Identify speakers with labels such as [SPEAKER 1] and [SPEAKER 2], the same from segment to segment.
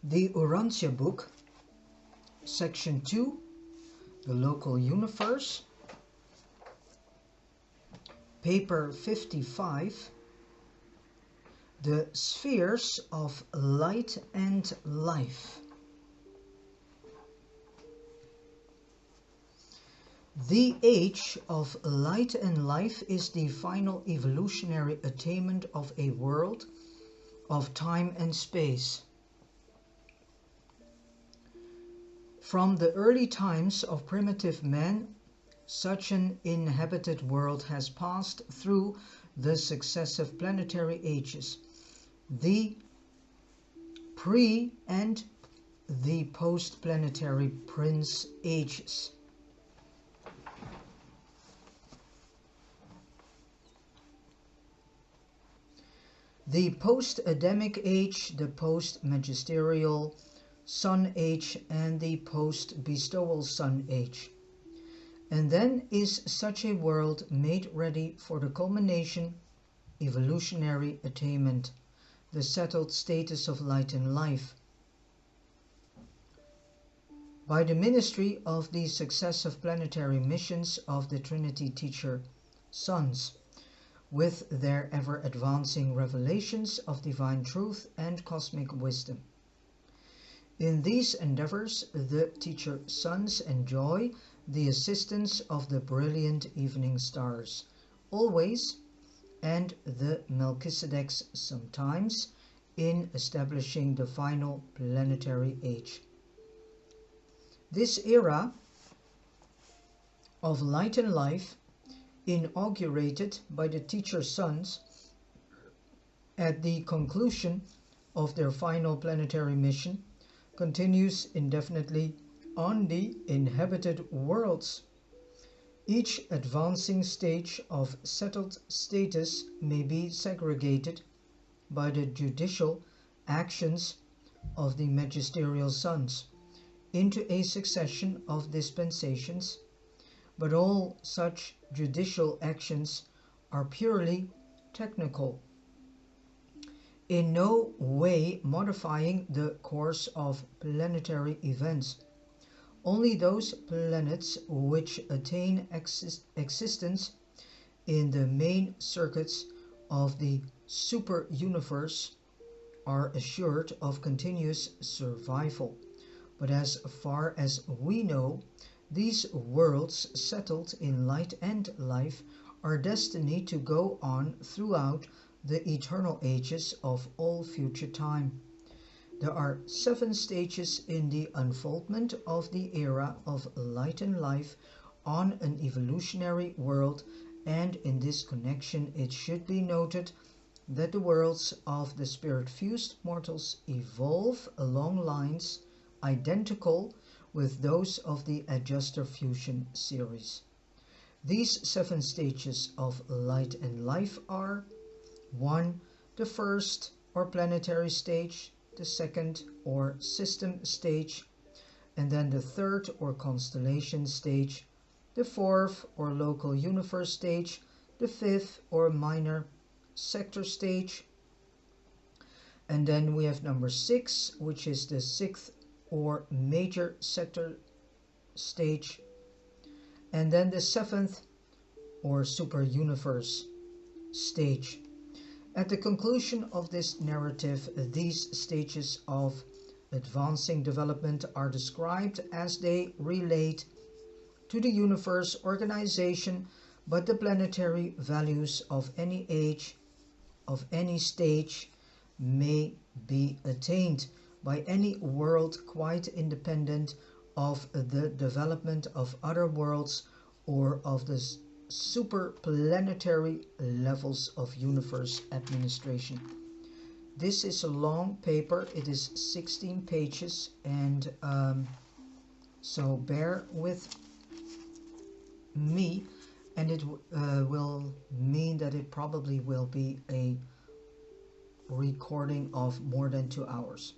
[SPEAKER 1] The Urantia book, section 2, the local universe, paper 55, the spheres of light and life. The age of light and life is the final evolutionary attainment of a world of time and space. From the early times of primitive man, such an inhabited world has passed through the successive planetary ages, the pre- and the post-planetary prince ages. The post-Adamic age, the post-Magisterial Sun age, and the post-bestowal Sun age. And then is such a world made ready for the culmination, evolutionary attainment, the settled status of light and life. By the ministry of the successive planetary missions of the Trinity Teacher Sons, with their ever-advancing revelations of divine truth and cosmic wisdom. In these endeavors, the Teacher Sons enjoy the assistance of the brilliant evening stars, always, and the Melchizedeks sometimes, in establishing the final planetary age. This era of light and life, inaugurated by the Teacher Sons at the conclusion of their final planetary mission, continues indefinitely on the inhabited worlds. Each advancing stage of settled status may be segregated by the judicial actions of the Magisterial Sons into a succession of dispensations, but all such judicial actions are purely technical, in no way modifying the course of planetary events. Only those planets which attain existence in the main circuits of the super-universe are assured of continuous survival. But as far as we know, these worlds settled in light and life are destined to go on throughout the eternal ages of all future time. There are 7 stages in the unfoldment of the era of light and life on an evolutionary world, and in this connection it should be noted that the worlds of the spirit-fused mortals evolve along lines identical with those of the adjuster fusion series. These 7 stages of light and life are: 1. The first or planetary stage, the second or system stage, and then the third or constellation stage, the fourth or local universe stage, the fifth or minor sector stage, and then we have number 6, which is the 6th or major sector stage, and then the 7th or super universe stage. At the conclusion of this narrative, these stages of advancing development are described as they relate to the universe organization, but the planetary values of any age, of any stage, may be attained by any world quite independent of the development of other worlds or of the superplanetary levels of universe administration. This is a long paper. It is 16 pages, and so bear with me, and it will mean that it probably will be a recording of more than 2 hours.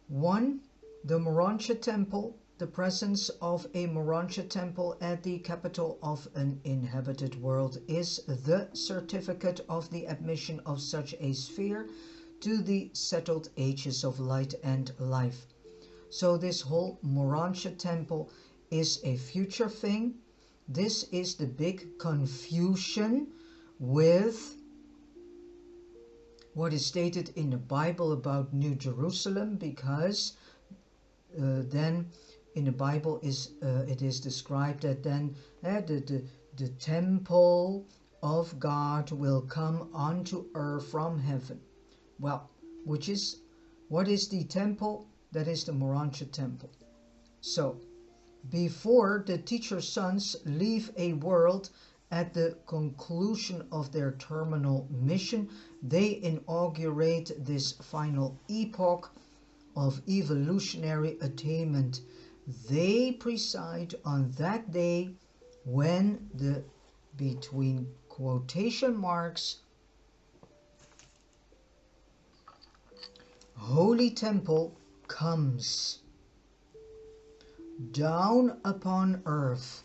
[SPEAKER 1] 1. The Morontia Temple. The presence of a Morontia temple at the capital of an inhabited world is the certificate of the admission of such a sphere to the settled ages of light and life. So this whole Morantia temple is a future thing. This is the big confusion with what is stated in the Bible about New Jerusalem, because then in the Bible it is described that then the temple of God will come onto earth from heaven. Well, what is the temple? That is the Morantia temple. So, before the teacher sons leave a world at the conclusion of their terminal mission, they inaugurate this final epoch of evolutionary attainment. They preside on that day when the, between quotation marks, Holy Temple comes down upon earth.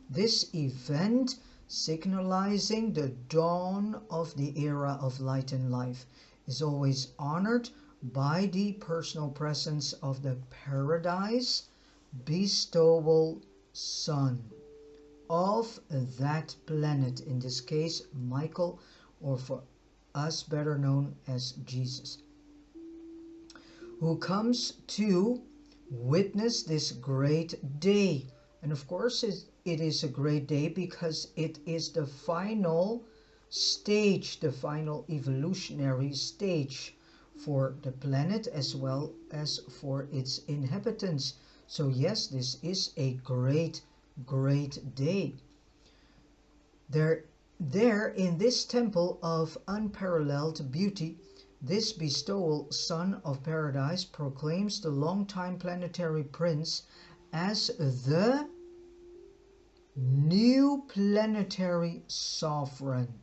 [SPEAKER 1] This event signalizing the dawn of the era of light and life is always honored by the personal presence of the paradise bestowal son of that planet, in this case Michael, or for us better known as Jesus, who comes to witness this great day. And of course it is a great day because it is the final stage, the final evolutionary stage for the planet as well as for its inhabitants. So yes, this is a great day. There in this temple of unparalleled beauty, this bestowal son of paradise proclaims the long-time planetary prince as the new planetary sovereign,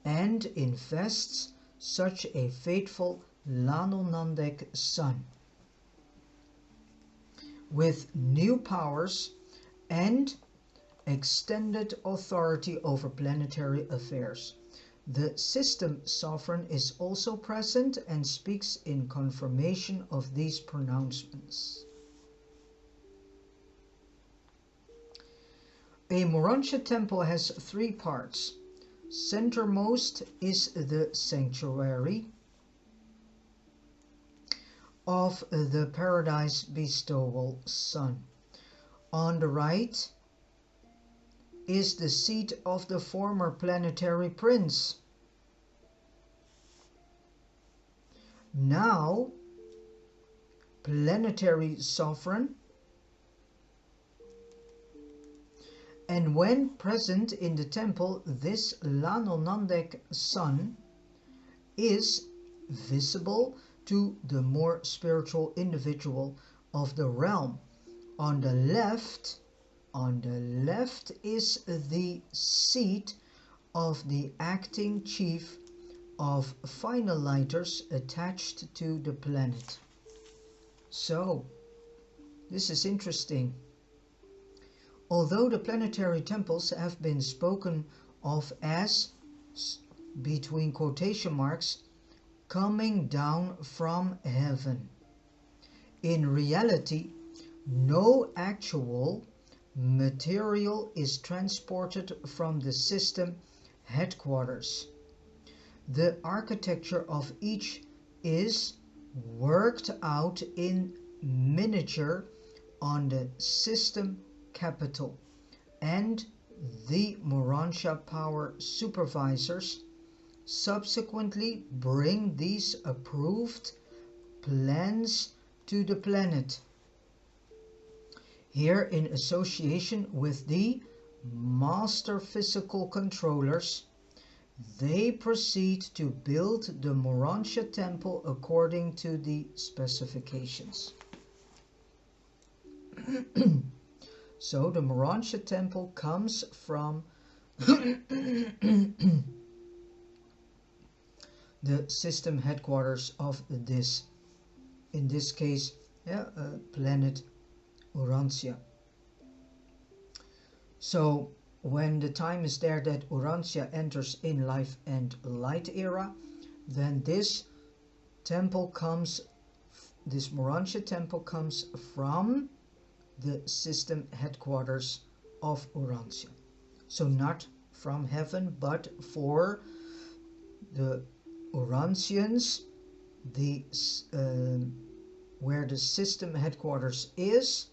[SPEAKER 1] and invests such a faithful Lanonandek son with new powers and extended authority over planetary affairs. The system sovereign is also present and speaks in confirmation of these pronouncements. A Morantia temple has three parts. Centermost is the sanctuary of the paradise bestowal son. On the right is the seat of the former planetary prince, now planetary sovereign, and when present in the temple, this Lanonandek son is visible to the more spiritual individual of the realm. On the left is the seat of the acting chief of finalizers attached to the planet. So, this is interesting. Although the planetary temples have been spoken of as, between quotation marks, coming down from heaven, in reality, no actual material is transported from the system headquarters. The architecture of each is worked out in miniature on the system capital, and the Morantia power supervisors subsequently bring these approved plans to the planet. Here, in association with the master physical controllers, they proceed to build the Morantia temple according to the specifications. So the Morantia temple comes from the system headquarters of this, in this case, planet Urantia. So when the time is there that Urantia enters in life and light era, then this temple comes, this Morantia temple comes from the system headquarters of Urantia. So not from heaven, but for the Urantians, where the system headquarters is,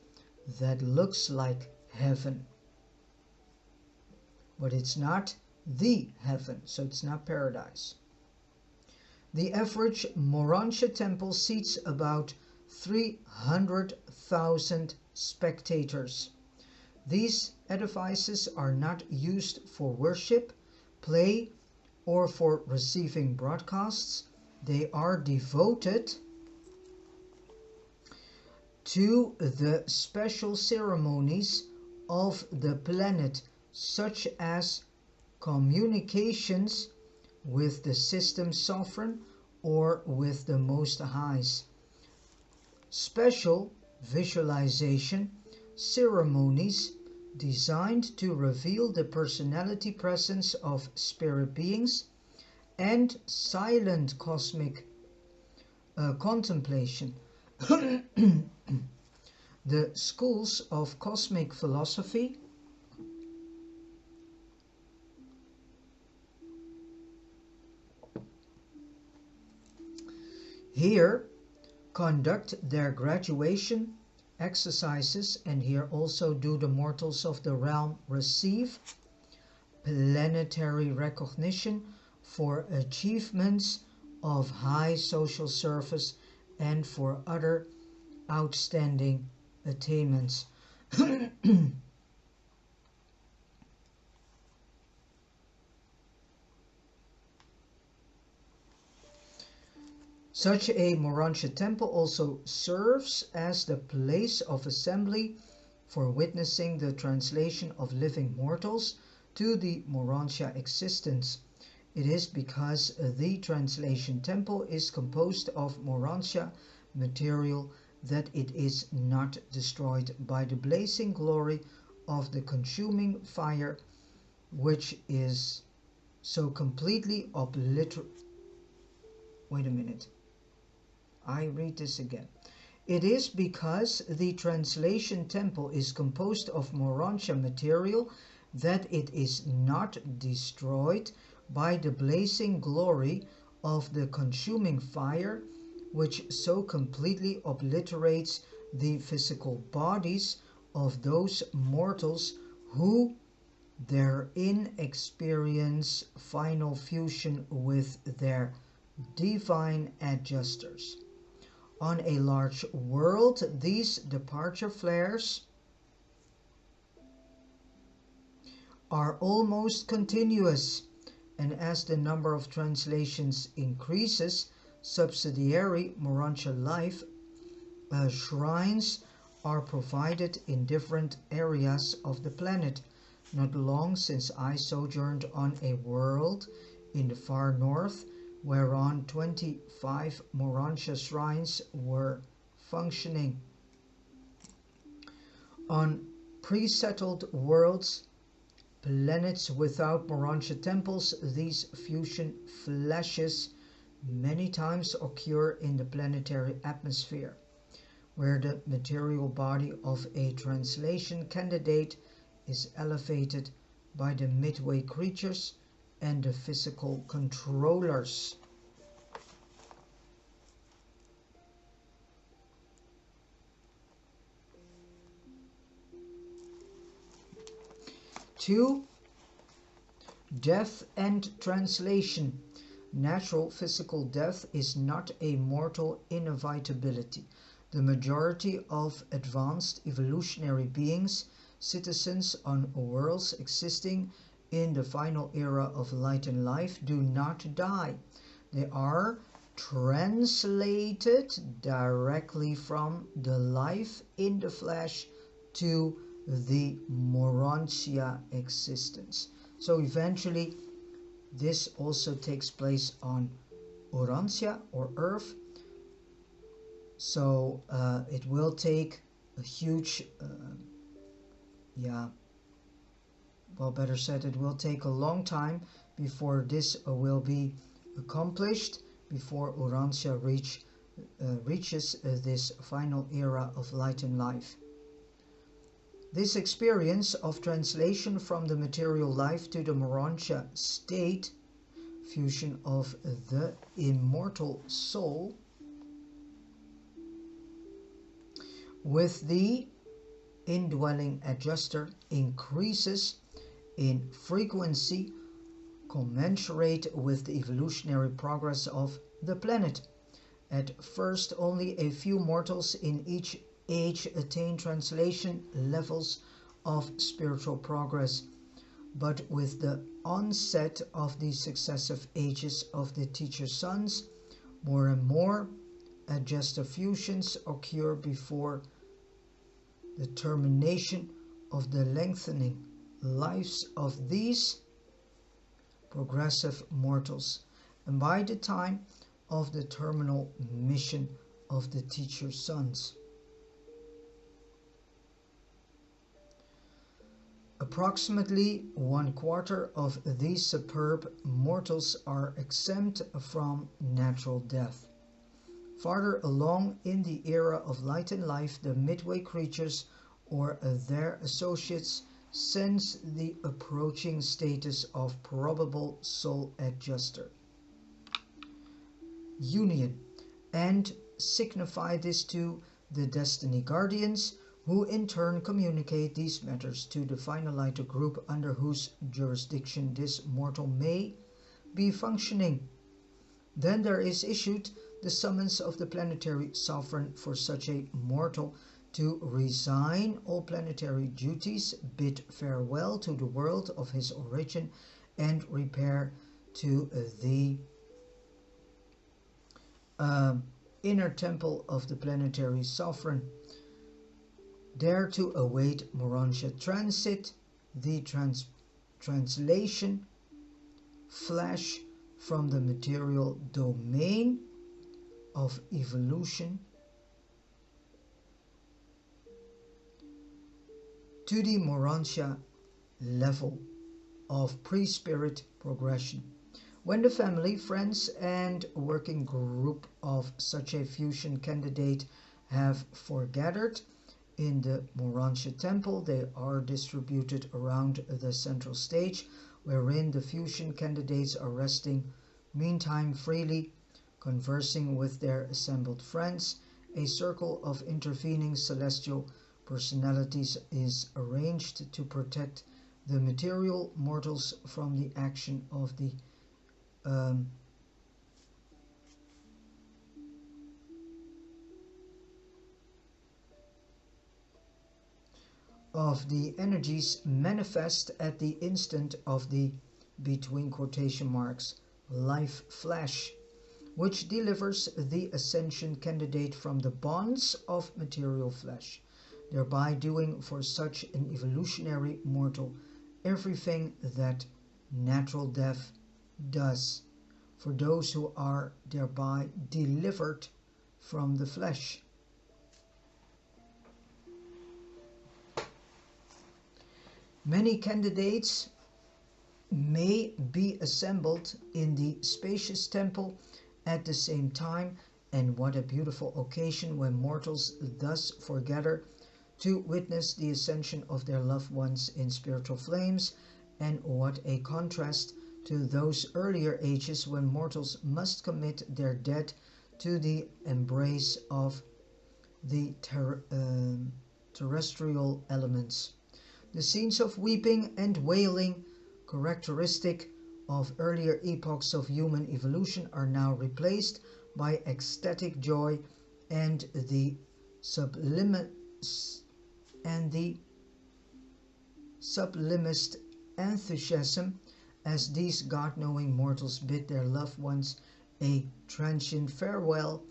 [SPEAKER 1] that looks like heaven. But it's not the heaven, so it's not paradise. The average Morantia temple seats about 300,000 spectators. These edifices are not used for worship, play, or for receiving broadcasts. They are devoted to the special ceremonies of the planet, such as communications with the system sovereign or with the Most Highs. Special visualization ceremonies designed to reveal the personality presence of spirit beings, and silent cosmic contemplation. The schools of cosmic philosophy here conduct their graduation exercises, and here also do the mortals of the realm receive planetary recognition for achievements of high social service and for other outstanding attainments. Such a Morantia temple also serves as the place of assembly for witnessing the translation of living mortals to the Morantia existence. It is because the translation temple is composed of Morantia material that it is not destroyed by the blazing glory of the consuming fire, which is so completely obliterated. Wait a minute. I read this again. It is because the translation temple is composed of Morantia material that it is not destroyed by the blazing glory of the consuming fire, which so completely obliterates the physical bodies of those mortals who therein experience final fusion with their divine adjusters. On a large world, these departure flares are almost continuous, and as the number of translations increases, subsidiary Morantia life shrines are provided in different areas of the planet. Not long since I sojourned on a world in the far north, whereon 25 Morantia shrines were functioning. On pre-settled worlds, planets without Morantia temples, these fusion flashes many times occur in the planetary atmosphere, where the material body of a translation candidate is elevated by the midway creatures and the physical controllers. Two, death and translation. Natural physical death is not a mortal inevitability. The majority of advanced evolutionary beings, citizens on worlds existing in the final era of light and life, do not die. They are translated directly from the life in the flesh to the Morantia existence. So eventually this also takes place on Urantia or Earth. So it will take a huge better said, it will take a long time before this will be accomplished, before Urantia reaches this final era of light and life. This experience of translation from the material life to the Morontia state, fusion of the immortal soul with the indwelling adjuster, increases in frequency commensurate with the evolutionary progress of the planet. At first, only a few mortals in each age attain translation levels of spiritual progress, but with the onset of the successive ages of the Teacher Sons, more and more adjuster fusions occur before the termination of the lengthening lives of these progressive mortals, and by the time of the terminal mission of the Teacher Sons. Approximately 1/4 of these superb mortals are exempt from natural death. Farther along in the era of light and life, the midway creatures or their associates sense the approaching status of probable soul adjuster union and signify this to the destiny guardians, who in turn communicate these matters to the finaliter group under whose jurisdiction this mortal may be functioning. Then there is issued the summons of the planetary sovereign for such a mortal to resign all planetary duties, bid farewell to the world of his origin, and repair to the inner temple of the planetary sovereign, there to await Morontia transit, the translation flash from the material domain of evolution to the Morontia level of pre-spirit progression. When the family, friends, and working group of such a fusion candidate have foregathered in the Morontia temple, they are distributed around the central stage, wherein the fusion candidates are resting, meantime freely conversing with their assembled friends. A circle of intervening celestial personalities is arranged to protect the material mortals from the action of the energies manifest at the instant of the, between quotation marks, life flash, which delivers the ascension candidate from the bonds of material flesh, thereby doing for such an evolutionary mortal everything that natural death does for those who are thereby delivered from the flesh. Many candidates may be assembled in the spacious temple at the same time, and what a beautiful occasion when mortals thus foregather to witness the ascension of their loved ones in spiritual flames, and what a contrast to those earlier ages when mortals must commit their dead to the embrace of the terrestrial elements. The scenes of weeping and wailing, characteristic of earlier epochs of human evolution, are now replaced by ecstatic joy and the sublimest enthusiasm as these God-knowing mortals bid their loved ones a transient farewell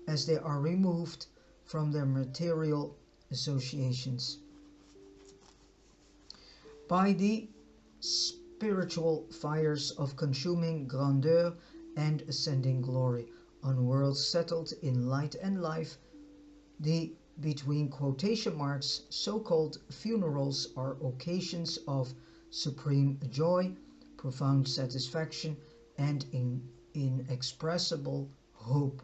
[SPEAKER 1] as they are removed from their material associations. By the spiritual fires of consuming grandeur and ascending glory on worlds settled in light and life, the, between quotation marks, so-called funerals are occasions of supreme joy, profound satisfaction, and inexpressible hope.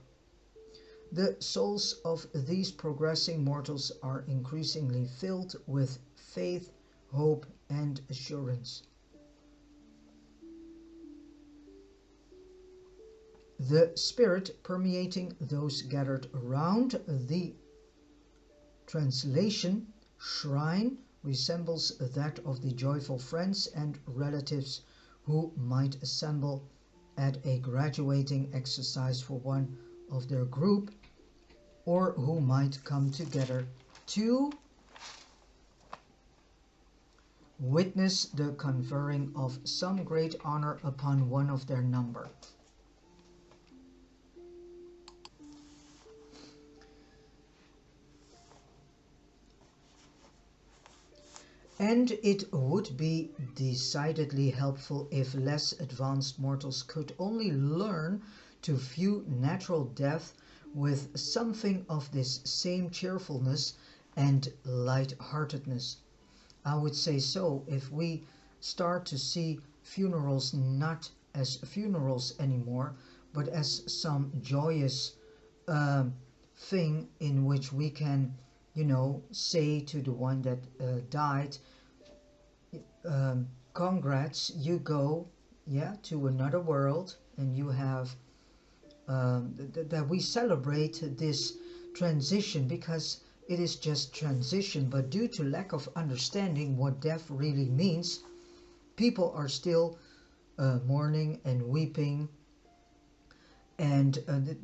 [SPEAKER 1] The souls of these progressing mortals are increasingly filled with faith, hope, and assurance. The spirit permeating those gathered around the translation shrine resembles that of the joyful friends and relatives who might assemble at a graduating exercise for one of their group, or who might come together to witness the conferring of some great honor upon one of their number. And it would be decidedly helpful if less advanced mortals could only learn to view natural death with something of this same cheerfulness and light-heartedness. I would say so if we start to see funerals not as funerals anymore, but as some joyous thing in which we can, say to the one that died, congrats, you go, to another world, and you have that we celebrate this transition, because it is just transition, but due to lack of understanding what death really means, people are still mourning and weeping, and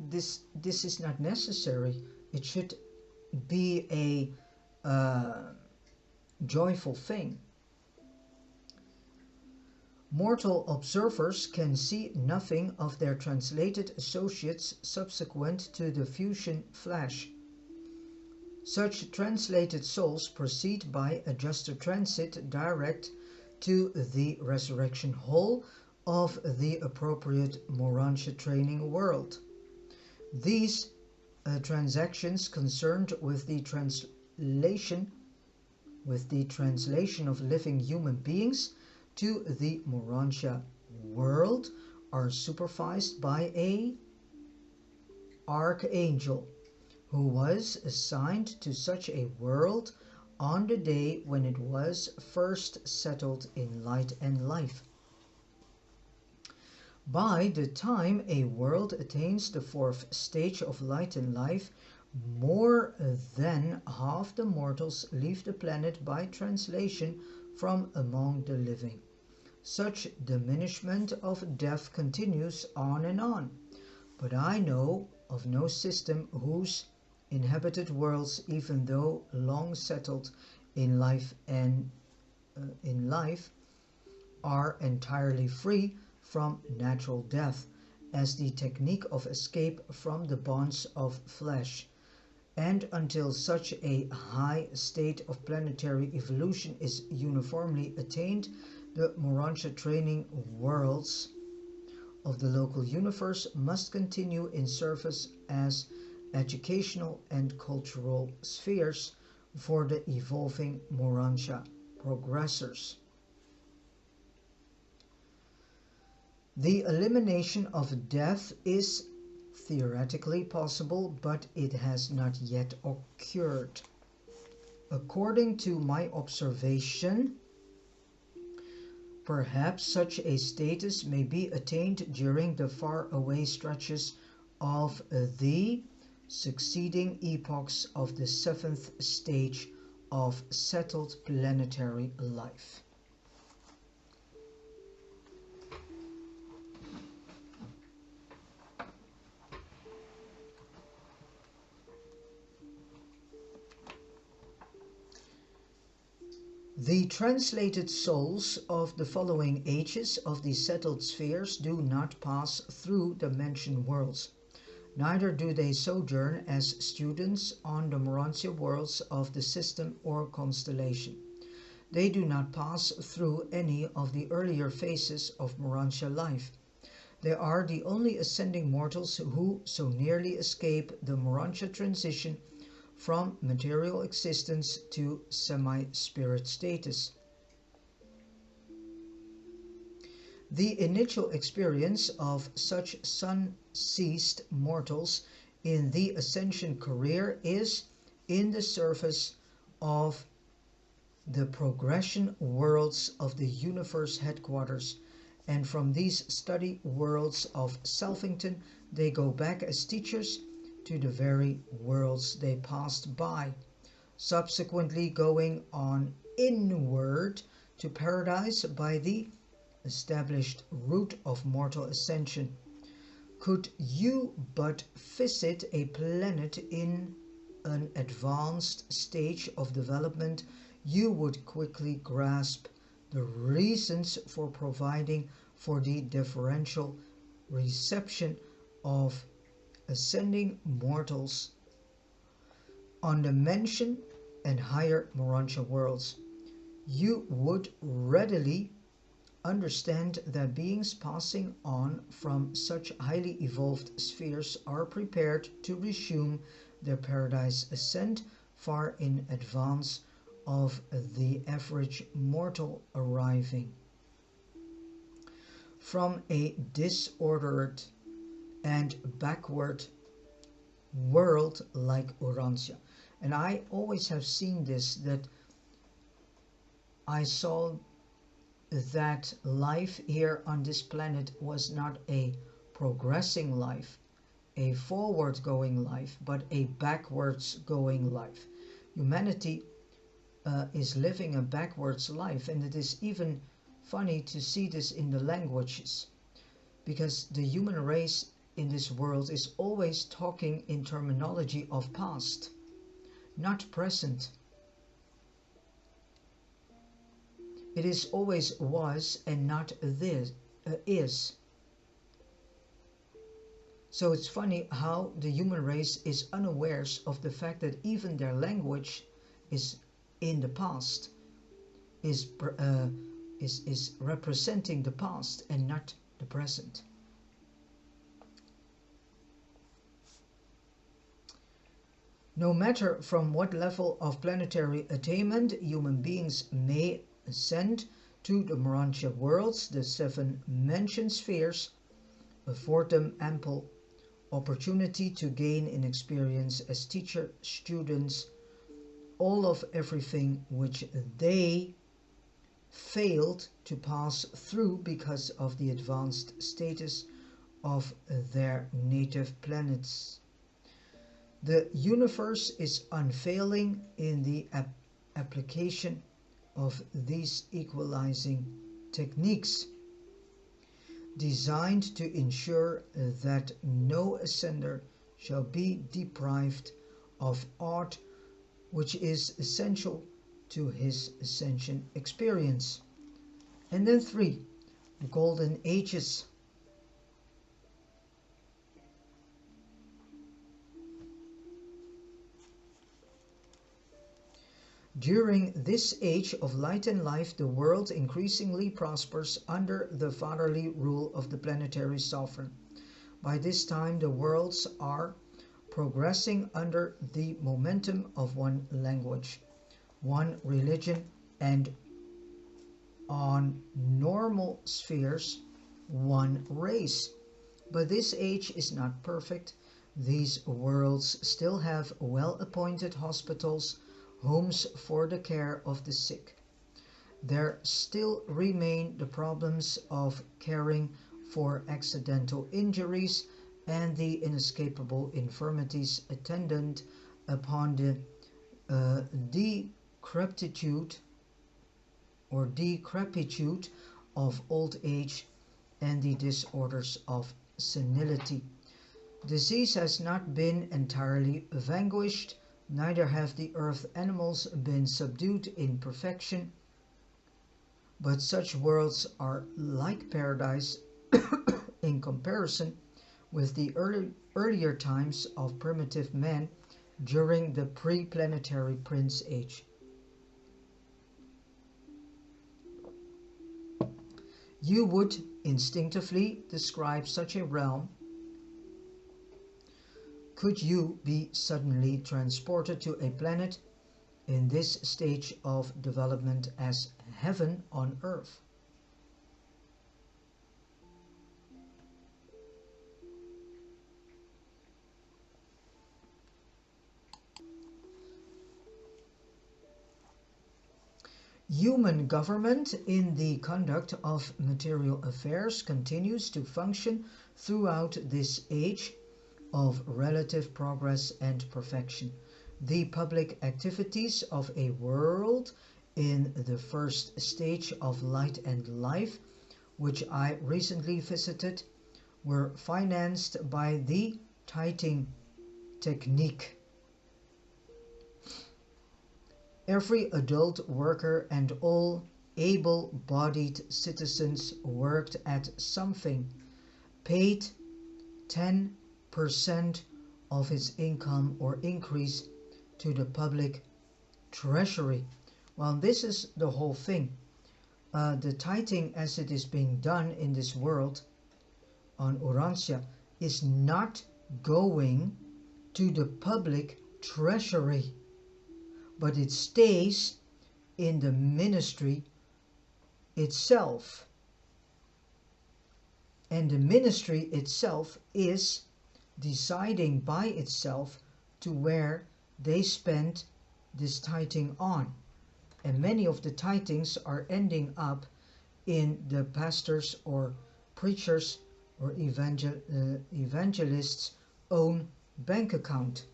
[SPEAKER 1] this is not necessary. It should be a joyful thing. Mortal observers can see nothing of their translated associates subsequent to the fusion flash. Such translated souls proceed by a juster transit direct to the resurrection hall of the appropriate Morantia training world. These transactions concerned with the translation of living human beings to the Morantia world are supervised by an archangel who was assigned to such a world on the day when it was first settled in light and life. By the time a world attains the fourth stage of light and life, more than half the mortals leave the planet by translation from among the living. Such diminishment of death continues on and on, but I know of no system whose inhabited worlds, even though long settled in life are entirely free from natural death as the technique of escape from the bonds of flesh. And until such a high state of planetary evolution is uniformly attained, the Morantia training worlds of the local universe must continue in service as educational and cultural spheres for the evolving Morantia progressors. The elimination of death is theoretically possible, but it has not yet occurred. According to my observation, perhaps such a status may be attained during the far-away stretches of the succeeding epochs of the seventh stage of settled planetary life. The translated souls of the following ages of the settled spheres do not pass through the mentioned worlds. Neither do they sojourn as students on the Morantia worlds of the system or constellation. They do not pass through any of the earlier phases of Morantia life. They are the only ascending mortals who so nearly escape the Morantia transition from material existence to semi-spirit status. The initial experience of such sun-seized mortals in the ascension career is in the surface of the progression worlds of the universe headquarters, and from these study worlds of Selfington they go back as teachers to the very worlds they passed by, subsequently going on inward to paradise by the established route of mortal ascension. Could you but visit a planet in an advanced stage of development, you would quickly grasp the reasons for providing for the differential reception of ascending mortals on the mentioned and higher Morontia worlds. You would readily understand that beings passing on from such highly evolved spheres are prepared to resume their paradise ascent far in advance of the average mortal arriving from a disordered and backward world like Urantia. And I always have seen this, that I saw that life here on this planet was not a progressing life, a forward going life, but a backwards going life. Humanity is living a backwards life, and it is even funny to see this in the languages, because the human race in this world is always talking in terminology of past, not present. It is always was and not this is. So it's funny how the human race is unawares of the fact that even their language is in the past, is representing the past and not the present. No matter from what level of planetary attainment human beings may ascend to the Morontia worlds, the 7 mentioned spheres afford them ample opportunity to gain in experience as teacher students all of everything which they failed to pass through because of the advanced status of their native planets. The universe is unfailing in the application of these equalizing techniques, designed to ensure that no ascender shall be deprived of aught which is essential to his ascension experience. And then 3, the Golden Ages. During this age of light and life, the world increasingly prospers under the fatherly rule of the planetary sovereign. By this time, the worlds are progressing under the momentum of one language, one religion, and on normal spheres, one race. But this age is not perfect. These worlds still have well-appointed hospitals, homes for the care of the sick. There still remain the problems of caring for accidental injuries and the inescapable infirmities attendant upon the decrepitude of old age and the disorders of senility. Disease has not been entirely vanquished, neither have the earth animals been subdued in perfection, but such worlds are like paradise in comparison with the earlier times of primitive man during the pre-planetary Prince Age. You would instinctively describe such a realm could you be suddenly transported to a planet in this stage of development as heaven on earth. Human government in the conduct of material affairs continues to function throughout this age of relative progress and perfection. The public activities of a world in the first stage of light and life, which I recently visited, were financed by the tithing technique. Every adult worker and all able-bodied citizens worked at something, paid 10% of his income or increase to the public treasury. Well, this is the whole thing. The tithing as it is being done in this world on Urantia is not going to the public treasury, but it stays in the ministry itself. And the ministry itself is deciding by itself to where they spend this tithing on. And many of the tithings are ending up in the pastors or preachers or evangelists' own bank account.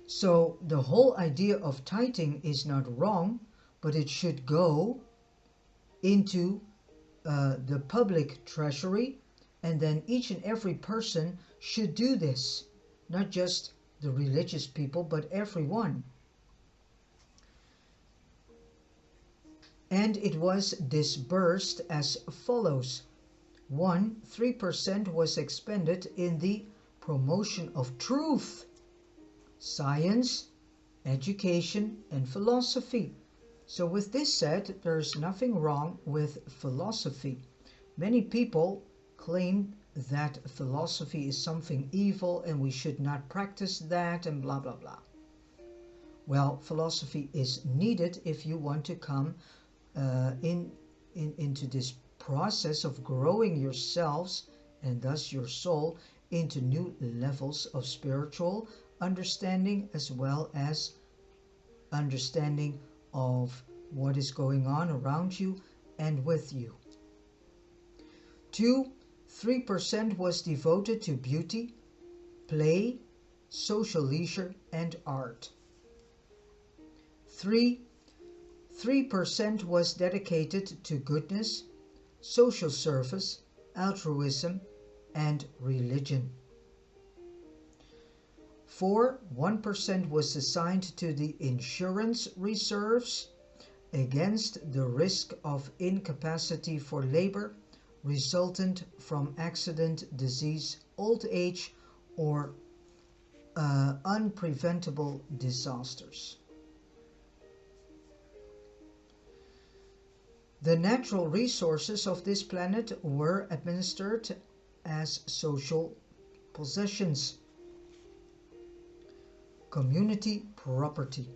[SPEAKER 1] So the whole idea of tithing is not wrong, but it should go into the public treasury, and then each and every person should do this, not just the religious people, but everyone. And it was disbursed as follows. 3% was expended in the promotion of truth, science, education, and philosophy. So with this said, there's nothing wrong with philosophy. Many people claim that philosophy is something evil and we should not practice that and blah blah blah. Well, philosophy is needed if you want to come into this process of growing yourselves and thus your soul into new levels of spiritual understanding, as well as understanding of what is going on around you and with you. 3% was devoted to beauty, play, social leisure, and art. 3% was dedicated to goodness, social service, altruism, and religion. 1% was assigned to the insurance reserves against the risk of incapacity for labor resultant from accident, disease, old age, or unpreventable disasters. The natural resources of this planet were administered as social possessions, community property.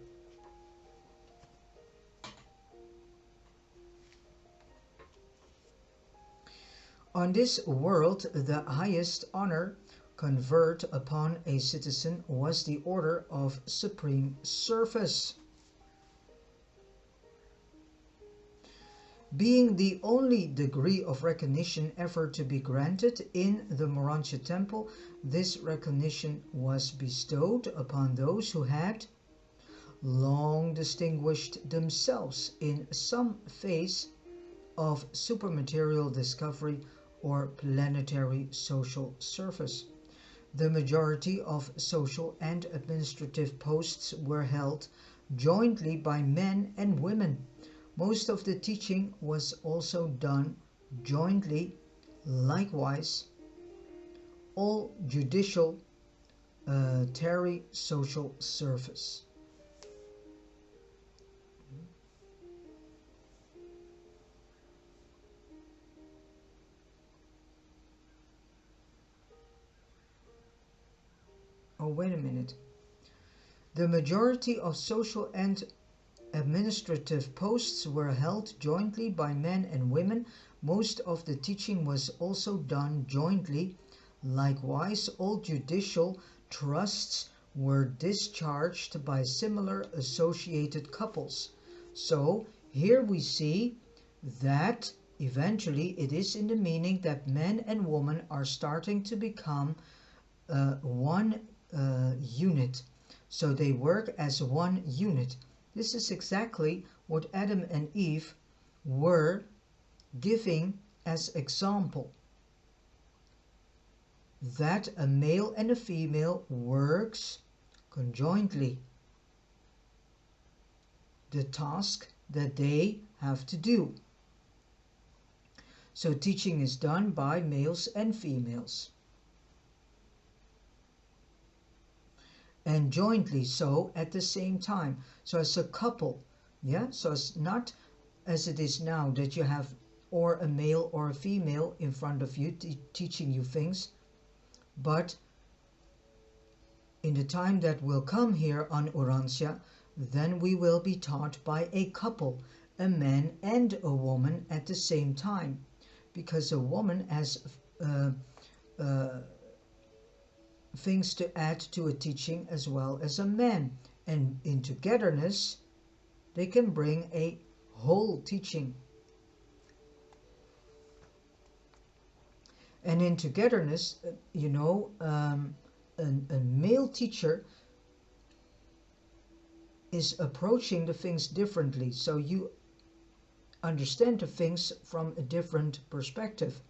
[SPEAKER 1] On this world, the highest honor conferred upon a citizen was the Order of Supreme Service. Being the only degree of recognition ever to be granted in the Morantia Temple, this recognition was bestowed upon those who had long distinguished themselves in some phase of supermaterial discovery or planetary social service. The majority of social and administrative posts were held jointly by men and women. Most of the teaching was also done jointly. Likewise, all judicial terry social service. Oh, wait a minute. The majority of social and administrative posts were held jointly by men and women. Most of the teaching was also done jointly. Likewise, all judicial trusts were discharged by similar associated couples. So here we see that eventually it is in the meaning that man and woman are starting to become one unit. So they work as one unit. This is exactly what Adam and Eve were giving as example. That a male and a female works conjointly the task that they have to do. So teaching is done by males and females. And jointly, so at the same time. So as a couple, yeah? So it's not as it is now that you have or a male or a female in front of you teaching you things, but in the time that will come here on Urantia, then we will be taught by a couple, a man and a woman at the same time, because a woman has things to add to a teaching as well as a man, and in togetherness they can bring a whole teaching. And in togetherness, you know, a male teacher is approaching the things differently, so you understand the things from a different perspective.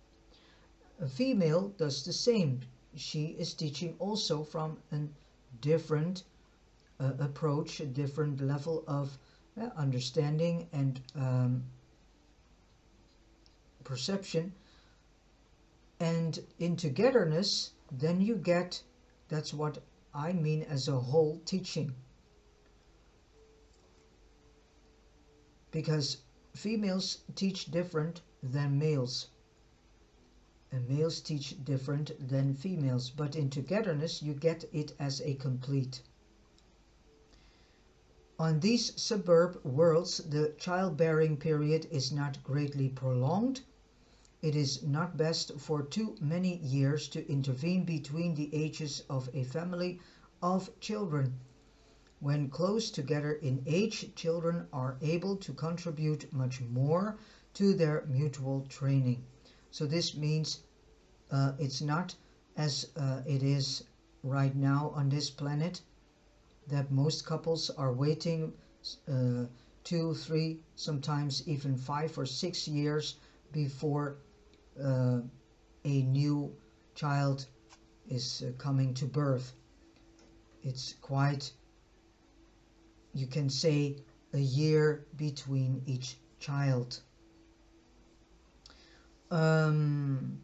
[SPEAKER 1] A female does the same. She is teaching also from a different approach, a different level of understanding and perception. And in togetherness, then you get, that's what I mean as a whole teaching. Because females teach different than males, and males teach different than females, but in togetherness you get it as a complete. On these suburb worlds, the childbearing period is not greatly prolonged. It is not best for too many years to intervene between the ages of a family of children. When close together in age, children are able to contribute much more to their mutual training. So this means it's not as it is right now on this planet, that most couples are waiting 2, 3, sometimes even 5 or 6 years before a new child is coming to birth. It's quite, you can say, a year between each child. And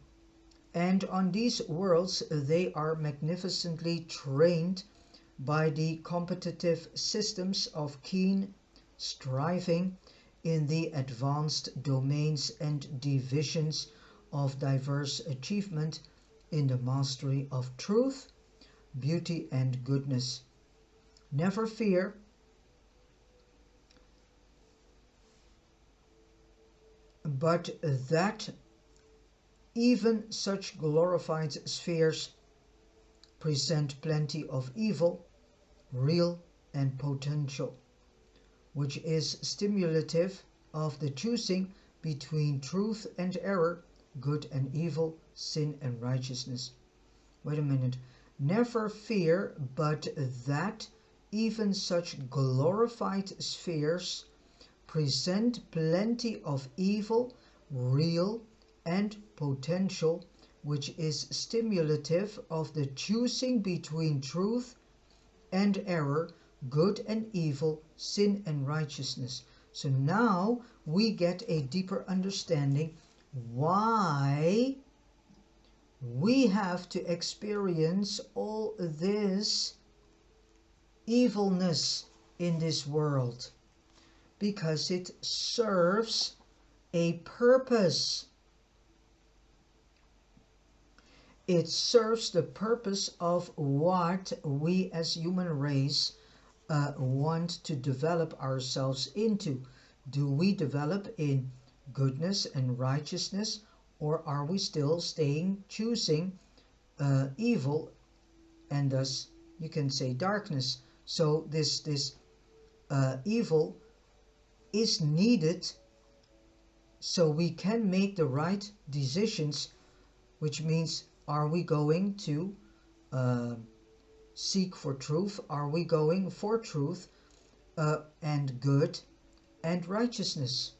[SPEAKER 1] on these worlds they are magnificently trained by the competitive systems of keen striving in the advanced domains and divisions of diverse achievement in the mastery of truth, beauty and goodness. Never fear, but that even such glorified spheres present plenty of evil, real and potential, which is stimulative of the choosing between truth and error, good and evil, sin and righteousness. Wait a minute. Never fear, but that even such glorified spheres present plenty of evil, real and potential, which is stimulative of the choosing between truth and error, good and evil, sin and righteousness. So now we get a deeper understanding why we have to experience all this evilness in this world, because it serves a purpose. It serves the purpose of what we as human race want to develop ourselves into. Do we develop in goodness and righteousness, or are we still choosing evil, and thus you can say darkness? So this evil is needed so we can make the right decisions, which means, are we going to seek for truth? Are we going for truth and good and righteousness?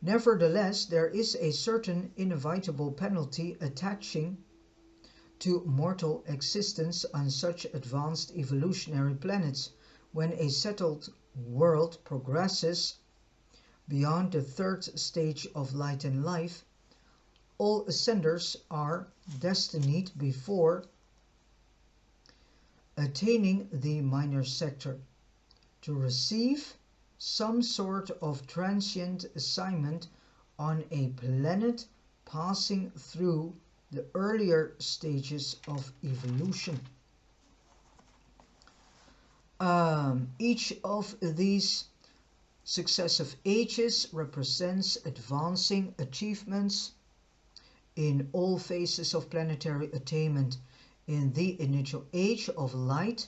[SPEAKER 1] Nevertheless, there is a certain inevitable penalty attaching to mortal existence on such advanced evolutionary planets. When a settled world progresses beyond the third stage of light and life, all ascenders are destined before attaining the minor sector to receive some sort of transient assignment on a planet passing through the earlier stages of evolution. Each of these successive ages represents advancing achievements in all phases of planetary attainment. In the initial age of light,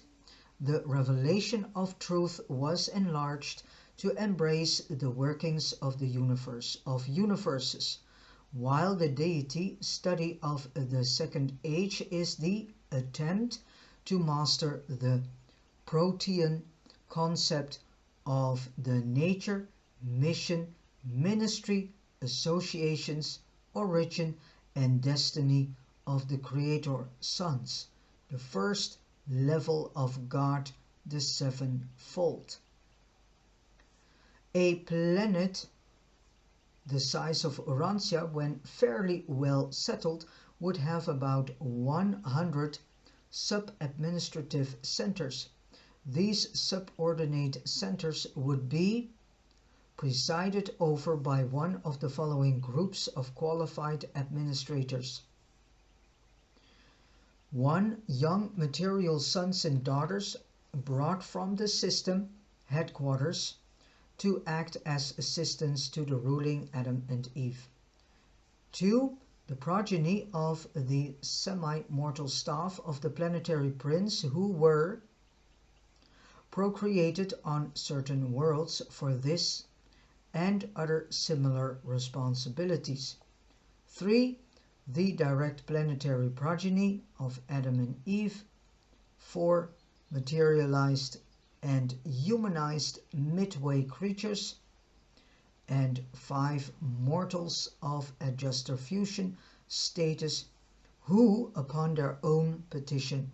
[SPEAKER 1] the revelation of truth was enlarged to embrace the workings of the universe, of universes, while the deity study of the second age is the attempt to master the protean concept of the nature, mission, ministry, associations, origin, and destiny of the Creator Sons, the first level of God, the sevenfold. A planet the size of Urantia, when fairly well settled, would have about 100 sub-administrative centers. These subordinate centers would be presided over by one of the following groups of qualified administrators. 1. Young material sons and daughters brought from the system headquarters to act as assistants to the ruling Adam and Eve. 2. The progeny of the semi-mortal staff of the planetary prince who were procreated on certain worlds for this and other similar responsibilities. 3. The direct planetary progeny of Adam and Eve. 4. Materialized and humanized midway creatures. And 5. Mortals of adjuster fusion status who, upon their own petition,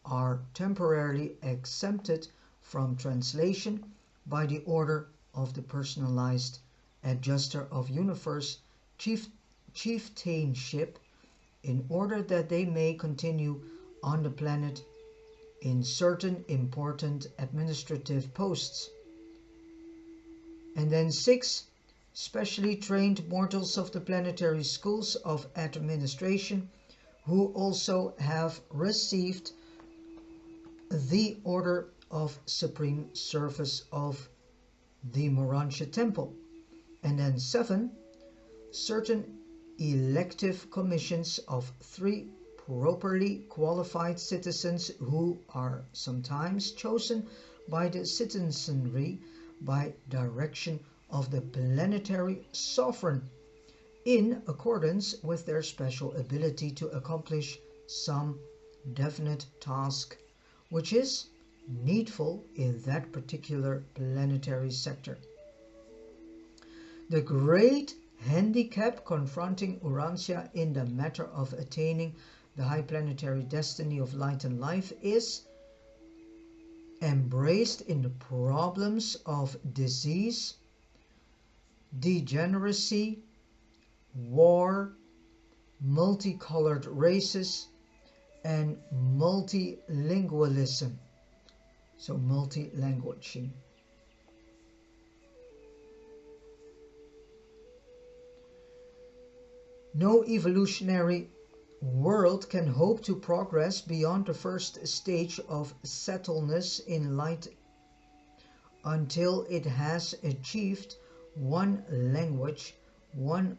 [SPEAKER 1] are temporarily exempted from translation by the order of the personalized adjuster of universe chieftainship, in order that they may continue on the planet in certain important administrative posts. And then 6. Specially trained mortals of the planetary schools of administration who also have received the order of supreme service of the Morantia Temple. And then 7. Certain elective commissions of 3 properly qualified citizens who are sometimes chosen by the citizenry by direction of the planetary sovereign in accordance with their special ability to accomplish some definite task which is needful in that particular planetary sector. The great handicap confronting Urantia in the matter of attaining the high planetary destiny of light and life is embraced in the problems of disease, degeneracy, war, multicolored races, and multilingualism, so multilanguaging. No evolutionary world can hope to progress beyond the first stage of settledness in light until it has achieved one language, one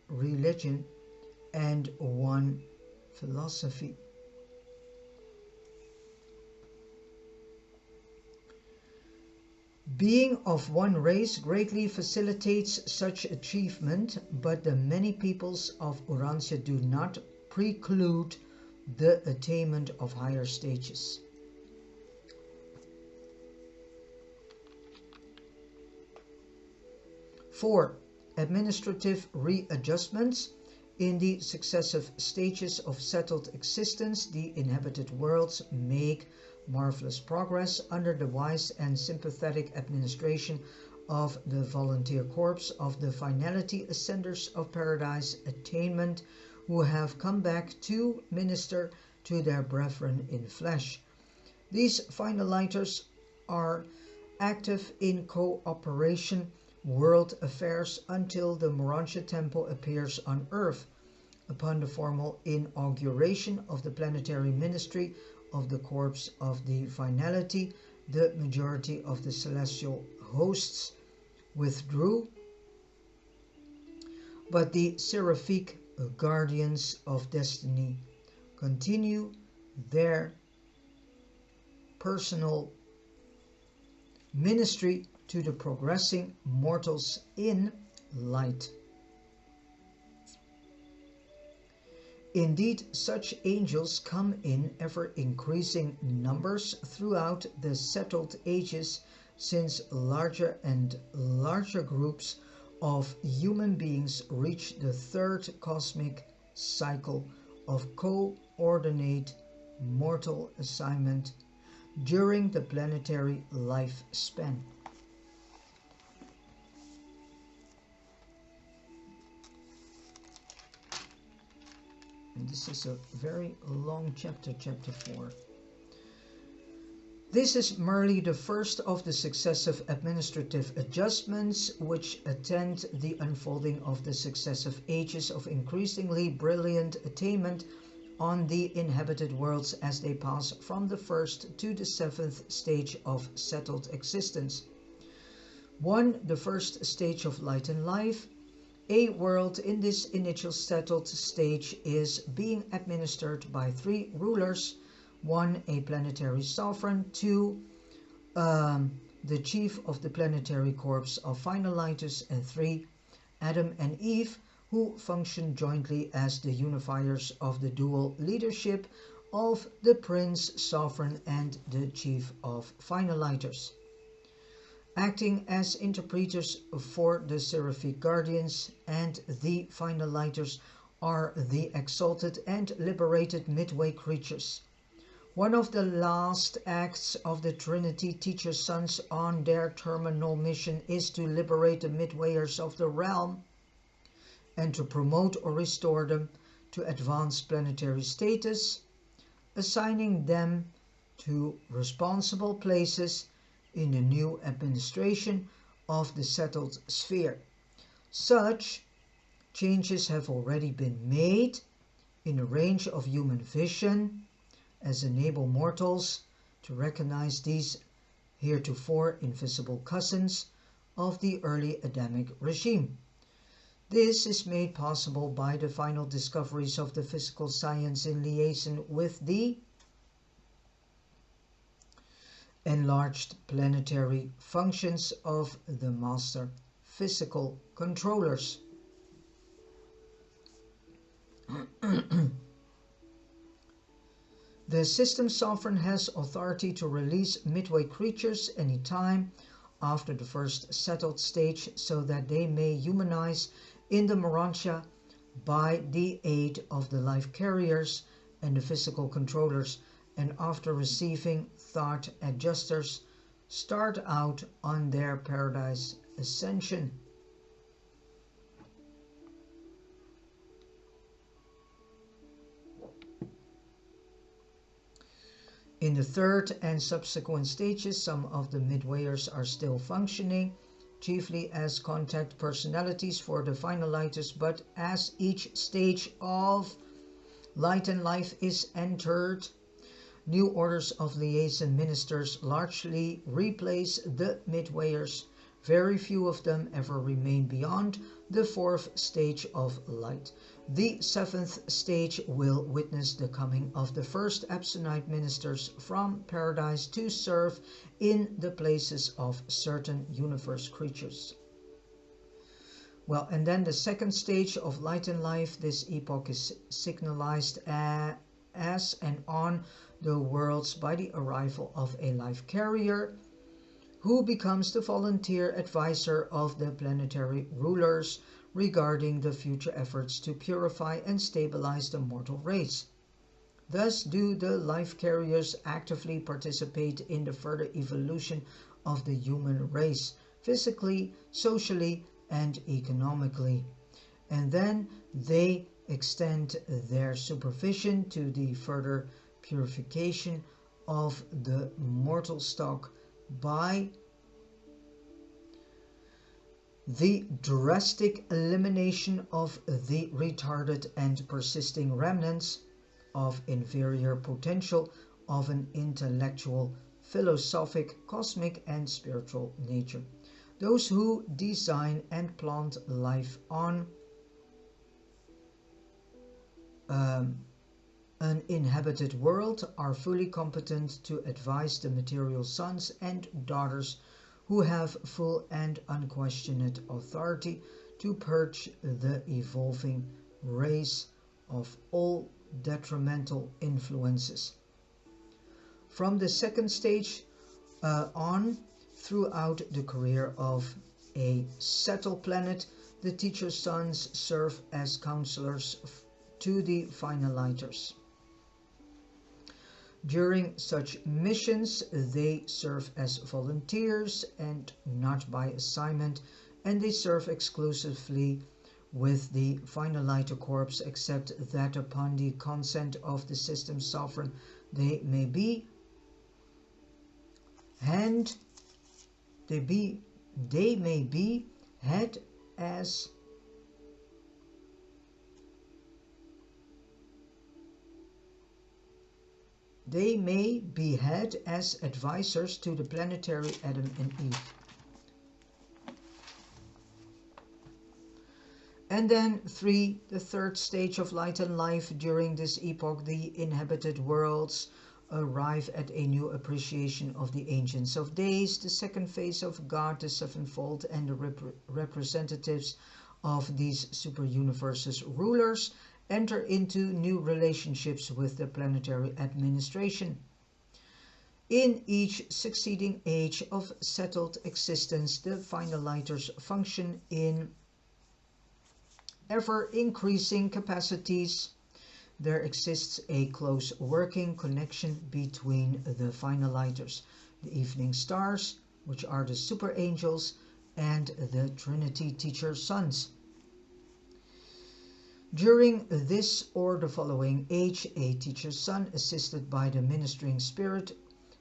[SPEAKER 1] religion, and one philosophy. Being of one race greatly facilitates such achievement, but the many peoples of Urantia do not preclude the attainment of higher stages. Four, administrative readjustments. In the successive stages of settled existence, the inhabited worlds make marvelous progress under the wise and sympathetic administration of the volunteer corps of the finality ascenders of paradise attainment, who have come back to minister to their brethren in flesh. These finaliters are active in cooperation world affairs until the Morantia temple appears on earth. Upon the formal inauguration of the planetary ministry of the corps of the finality, the majority of the celestial hosts withdrew, but the seraphic guardians of destiny continue their personal ministry to the progressing mortals in light. Indeed, such angels come in ever-increasing numbers throughout the settled ages, since larger and larger groups of human beings reach the third cosmic cycle of coordinate mortal assignment during the planetary lifespan. And this is a very long chapter, chapter 4. This is merely the first of the successive administrative adjustments which attend the unfolding of the successive ages of increasingly brilliant attainment on the inhabited worlds as they pass from the first to the seventh stage of settled existence. 1. The first stage of light and life. A world in this initial settled stage is being administered by 3 rulers. 1. A planetary sovereign. 2. The chief of the planetary corps of finaliters. And 3. Adam and Eve, who function jointly as the unifiers of the dual leadership of the prince, sovereign, and the chief of finaliters. Acting as interpreters for the seraphic guardians and the finaliters are the exalted and liberated midway creatures. One of the last acts of the Trinity Teacher Sons on their terminal mission is to liberate the midwayers of the realm and to promote or restore them to advanced planetary status, assigning them to responsible places in the new administration of the settled sphere. Such changes have already been made in a range of human vision as enable mortals to recognize these heretofore invisible cousins of the early Adamic regime. This is made possible by the final discoveries of the physical science in liaison with the enlarged planetary functions of the master physical controllers. The system sovereign has authority to release midway creatures any time after the first settled stage so that they may humanize in the Morantia by the aid of the life carriers and the physical controllers, and after receiving thought adjusters start out on their paradise ascension. In the third and subsequent stages, some of the midwayers are still functioning, chiefly as contact personalities for the finaliters, but as each stage of light and life is entered, new orders of liaison ministers largely replace the midwayers, Very few of them ever remain beyond the 4th stage of light. The 7th stage will witness the coming of the first Absonite ministers from paradise to serve in the places of certain universe creatures. Well, and then the 2nd stage of light and life, this epoch is signalized as and on the worlds by the arrival of a life carrier who becomes the volunteer advisor of the planetary rulers regarding the future efforts to purify and stabilize the mortal race. Thus do the life carriers actively participate in the further evolution of the human race, physically, socially, and economically. And then they extend their supervision to the further purification of the mortal stock by the drastic elimination of the retarded and persisting remnants of inferior potential of an intellectual, philosophic, cosmic, and spiritual nature. Those who design and plant life on an inhabited world are fully competent to advise the material sons and daughters who have full and unquestioned authority to purge the evolving race of all detrimental influences. From the 2nd stage on, throughout the career of a settled planet, the teacher sons serve as counselors to the finalizers. During such missions, they serve as volunteers and not by assignment, and they serve exclusively with the finalizer corps, except that upon the consent of the system's sovereign, they may be had as They may be had as advisors to the planetary Adam and Eve. And then 3, the 3rd stage of light and life. During this epoch, the inhabited worlds arrive at a new appreciation of the Ancients of Days, the 2nd phase of God, the sevenfold, and the representatives of these super universes rulers enter into new relationships with the planetary administration. In each succeeding age of settled existence, the finalizers function in ever-increasing capacities. There exists a close working connection between the finalizers, the evening stars, which are the super angels, and the Trinity Teacher Sons. During this or the following age, a teacher son, assisted by the ministering spirit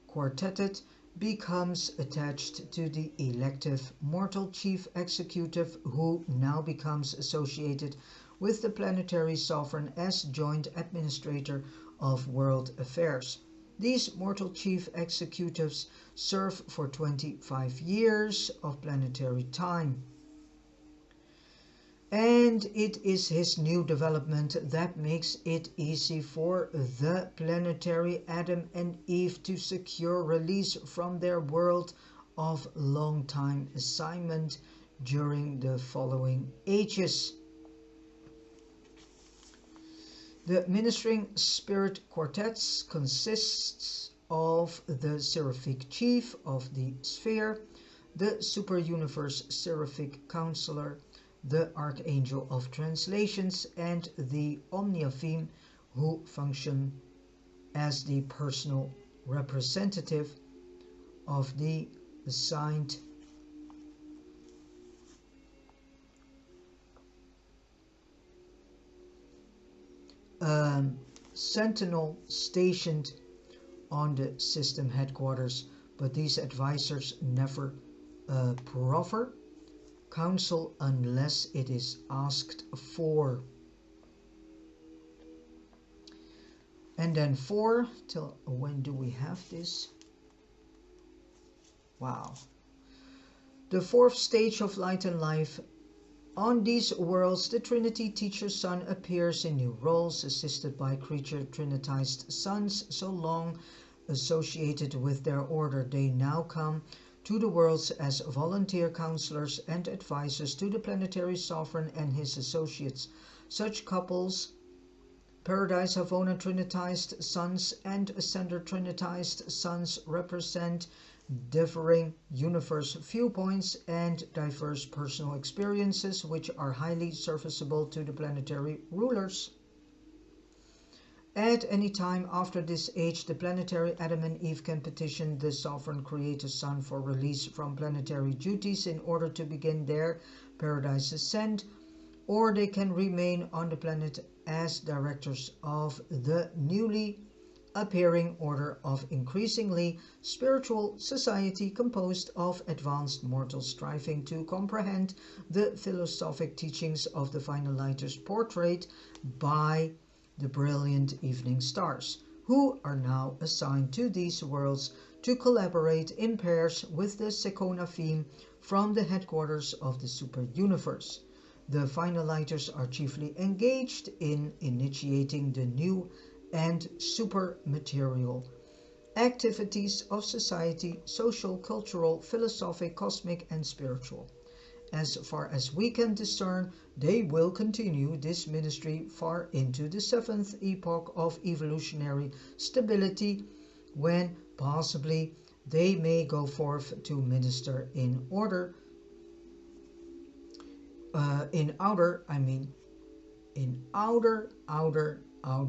[SPEAKER 1] quartet, becomes attached to the elective mortal chief executive, who now becomes associated with the planetary sovereign as joint administrator of world affairs. These mortal chief executives serve for 25 years of planetary time. And it is his new development that makes it easy for the planetary Adam and Eve to secure release from their world of long-time assignment during the following ages. The ministering spirit quartets consists of the seraphic chief of the sphere, the super universe seraphic counselor, the Archangel of Translations, and the Omniapheme, who function as the personal representative of the assigned sentinel stationed on the system headquarters, but these advisors never proffer counsel unless it is asked for. And then 4, till when do we have this? Wow. The fourth stage of light and life. On these worlds, the Trinity Teacher Son appears in new roles, assisted by creature Trinitized sons, so long associated with their order. They now come to the worlds as volunteer counselors and advisors to the planetary sovereign and his associates. Such couples, Paradise Havona Trinitized sons and Ascender Trinitized sons, represent differing universe viewpoints and diverse personal experiences which are highly serviceable to the planetary rulers. At any time after this age, the planetary Adam and Eve can petition the sovereign creator son for release from planetary duties in order to begin their paradise ascent, or they can remain on the planet as directors of the newly appearing order of increasingly spiritual society composed of advanced mortals striving to comprehend the philosophic teachings of the final lighters portrayed by the brilliant evening stars, who are now assigned to these worlds to collaborate in pairs with the Sekonaphim from the headquarters of the super universe. The final lighters are chiefly engaged in initiating the new and super material activities of society, social, cultural, philosophic, cosmic, and spiritual. As far as we can discern, they will continue this ministry far into the seventh epoch of evolutionary stability, when possibly they may go forth to minister in order in outer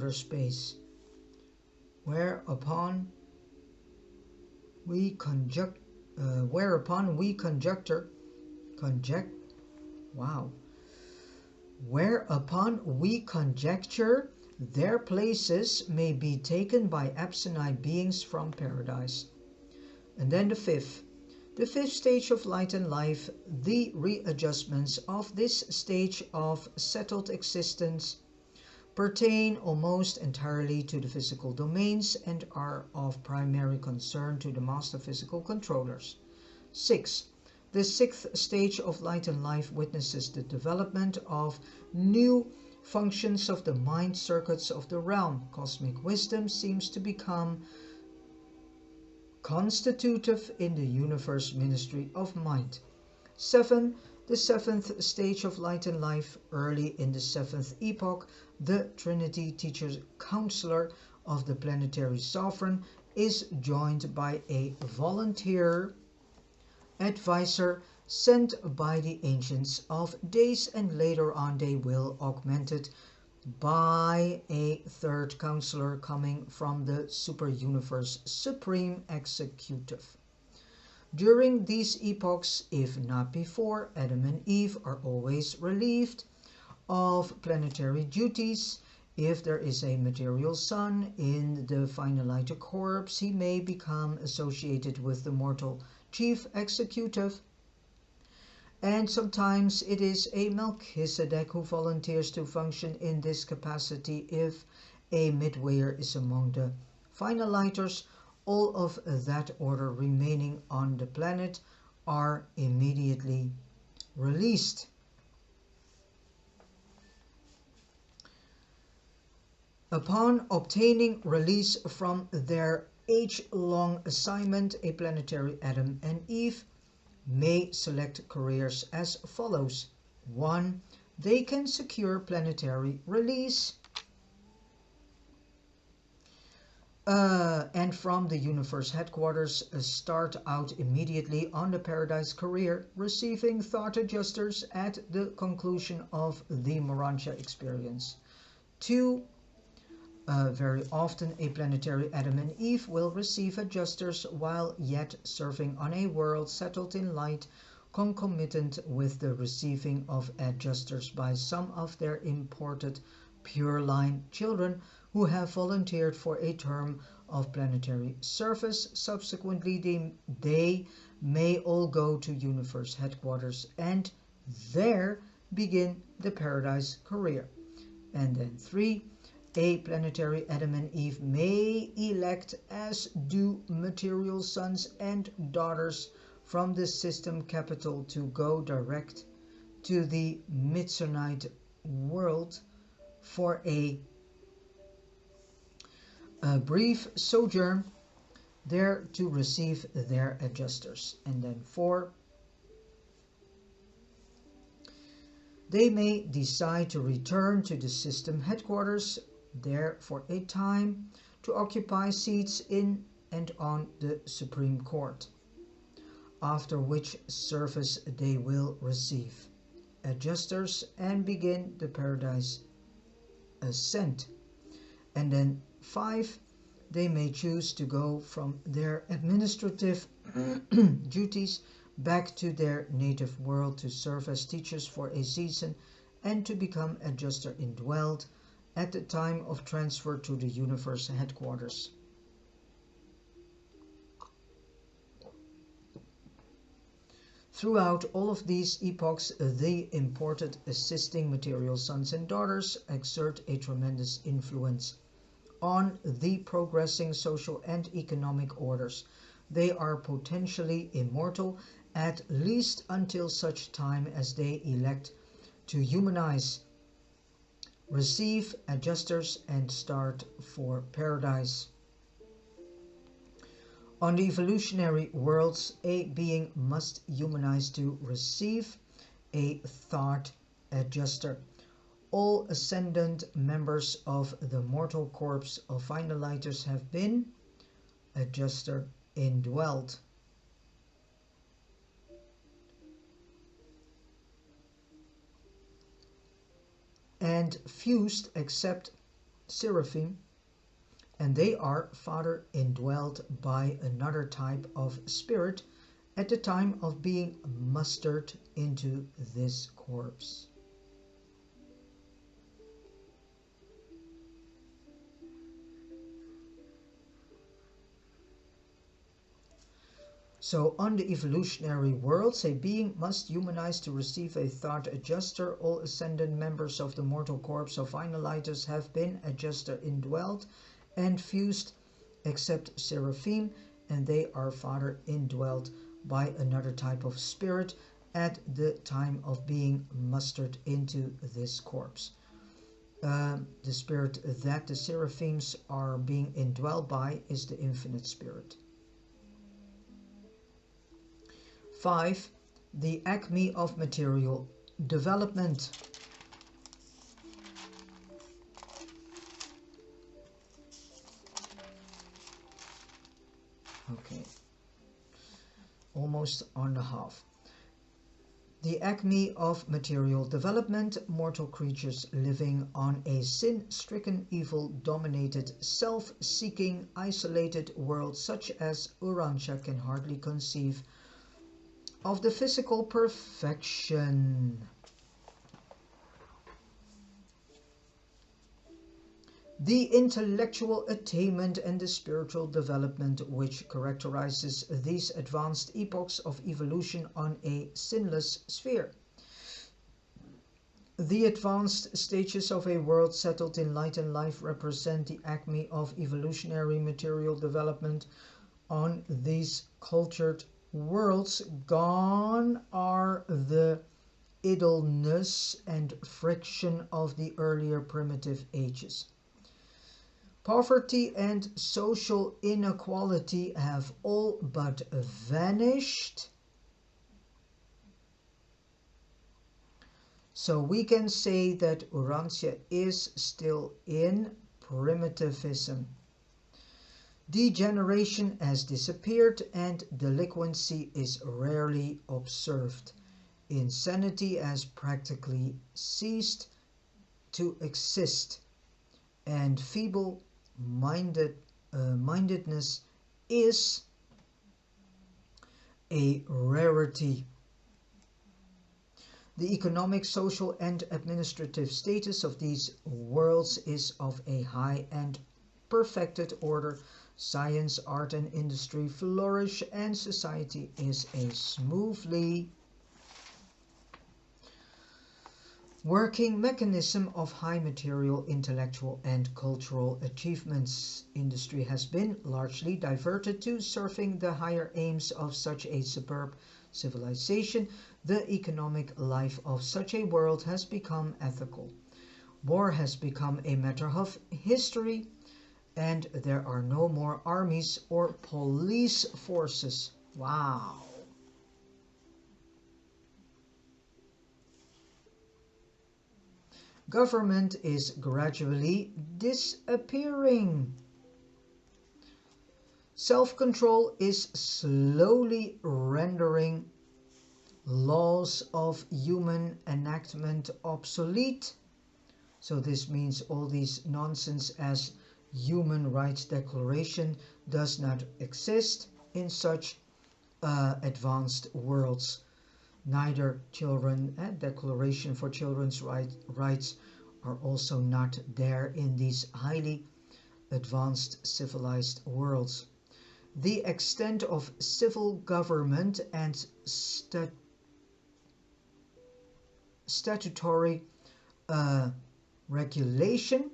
[SPEAKER 1] space, whereupon we conjecture their places may be taken by absentee beings from paradise. And then the fifth stage of light and life. The readjustments of this stage of settled existence pertain almost entirely to the physical domains and are of primary concern to the master physical controllers. 6. The sixth stage of light and life witnesses the development of new functions of the mind circuits of the realm. Cosmic wisdom seems to become constitutive in the universe ministry of mind. 7. The seventh stage of light and life. Early in the seventh epoch, the Trinity Teacher Counselor of the planetary sovereign is joined by a volunteer advisor sent by the ancients of days, and later on they will augmented by a third counselor coming from the super universe supreme executive. During these epochs, if not before, Adam and Eve are always relieved of planetary duties. If there is a material son in the finaliter corps, he may become associated with the mortal chief executive, and sometimes it is a Melchizedek who volunteers to function in this capacity if a midwayer is among the finaliters. All of that order remaining on the planet are immediately released. Upon obtaining release from their age-long assignment, a planetary Adam and Eve may select careers as follows. 1. They can secure planetary release and from the universe headquarters start out immediately on the paradise career, receiving thought adjusters at the conclusion of the Morantia experience. 2. Very often a planetary Adam and Eve will receive adjusters while yet serving on a world settled in light, concomitant with the receiving of adjusters by some of their imported pure line children who have volunteered for a term of planetary service. Subsequently, they may all go to universe headquarters and there begin the paradise career. And then 3. A planetary Adam and Eve may elect, as do material sons and daughters, from the system capital to go direct to the Midsonite world for a brief sojourn there to receive their adjusters. And then 4, they may decide to return to the system headquarters there for a time to occupy seats in and on the Supreme Court, after which service they will receive adjusters and begin the paradise ascent. And then 5, they may choose to go from their administrative duties back to their native world to serve as teachers for a season and to become adjuster indwelled at the time of transfer to the universe headquarters. Throughout all of these epochs, the imported assisting material sons and daughters exert a tremendous influence on the progressing social and economic orders. They are potentially immortal, at least until such time as they elect to humanize, receive adjusters, and start for paradise. On the evolutionary worlds, a being must humanize to receive a thought adjuster. All ascendant members of the mortal corpse of finalizers have been adjuster indwelled. And fused except seraphim, and they are father indwelled by another type of spirit at the time of being mustered into this corpse. So on the evolutionary worlds, a being must humanize to receive a thought adjuster. All ascendant members of the mortal corpse of finalizers have been adjuster indwelled and fused except seraphim, and they are father indwelled by another type of spirit at the time of being mustered into this corpse. The spirit that the seraphims are being indwelled by is the infinite spirit. 5. The acme of material development. Okay, almost on the half. The acme of material development, mortal creatures living on a sin-stricken, evil-dominated, self-seeking, isolated world such as Urantia can hardly conceive of the physical perfection. The intellectual attainment and the spiritual development which characterizes these advanced epochs of evolution on a sinless sphere. The advanced stages of a world settled in light and life represent the acme of evolutionary material development on these cultured worlds. Gone are the idleness and friction of the earlier primitive ages. Poverty and social inequality have all but vanished. So we can say that Urantia is still in primitivism. Degeneration has disappeared and delinquency is rarely observed. Insanity has practically ceased to exist, and feeble-mindedness is a rarity. The economic, social, and administrative status of these worlds is of a high and perfected order. Science, art, and industry flourish, and society is a smoothly Working mechanism of high material, intellectual and cultural achievements. Industry has been largely diverted to serving the higher aims of such a superb civilization. The economic life of such a world has become ethical. War has become a matter of history, and there are no more armies or police forces. Wow. Government is gradually disappearing. Self-control is slowly rendering laws of human enactment obsolete. So this means all these nonsense as human rights declaration does not exist in such advanced worlds. Neither children and declaration for children's rights are also not there in these highly advanced civilized worlds. The extent of civil government and statutory regulation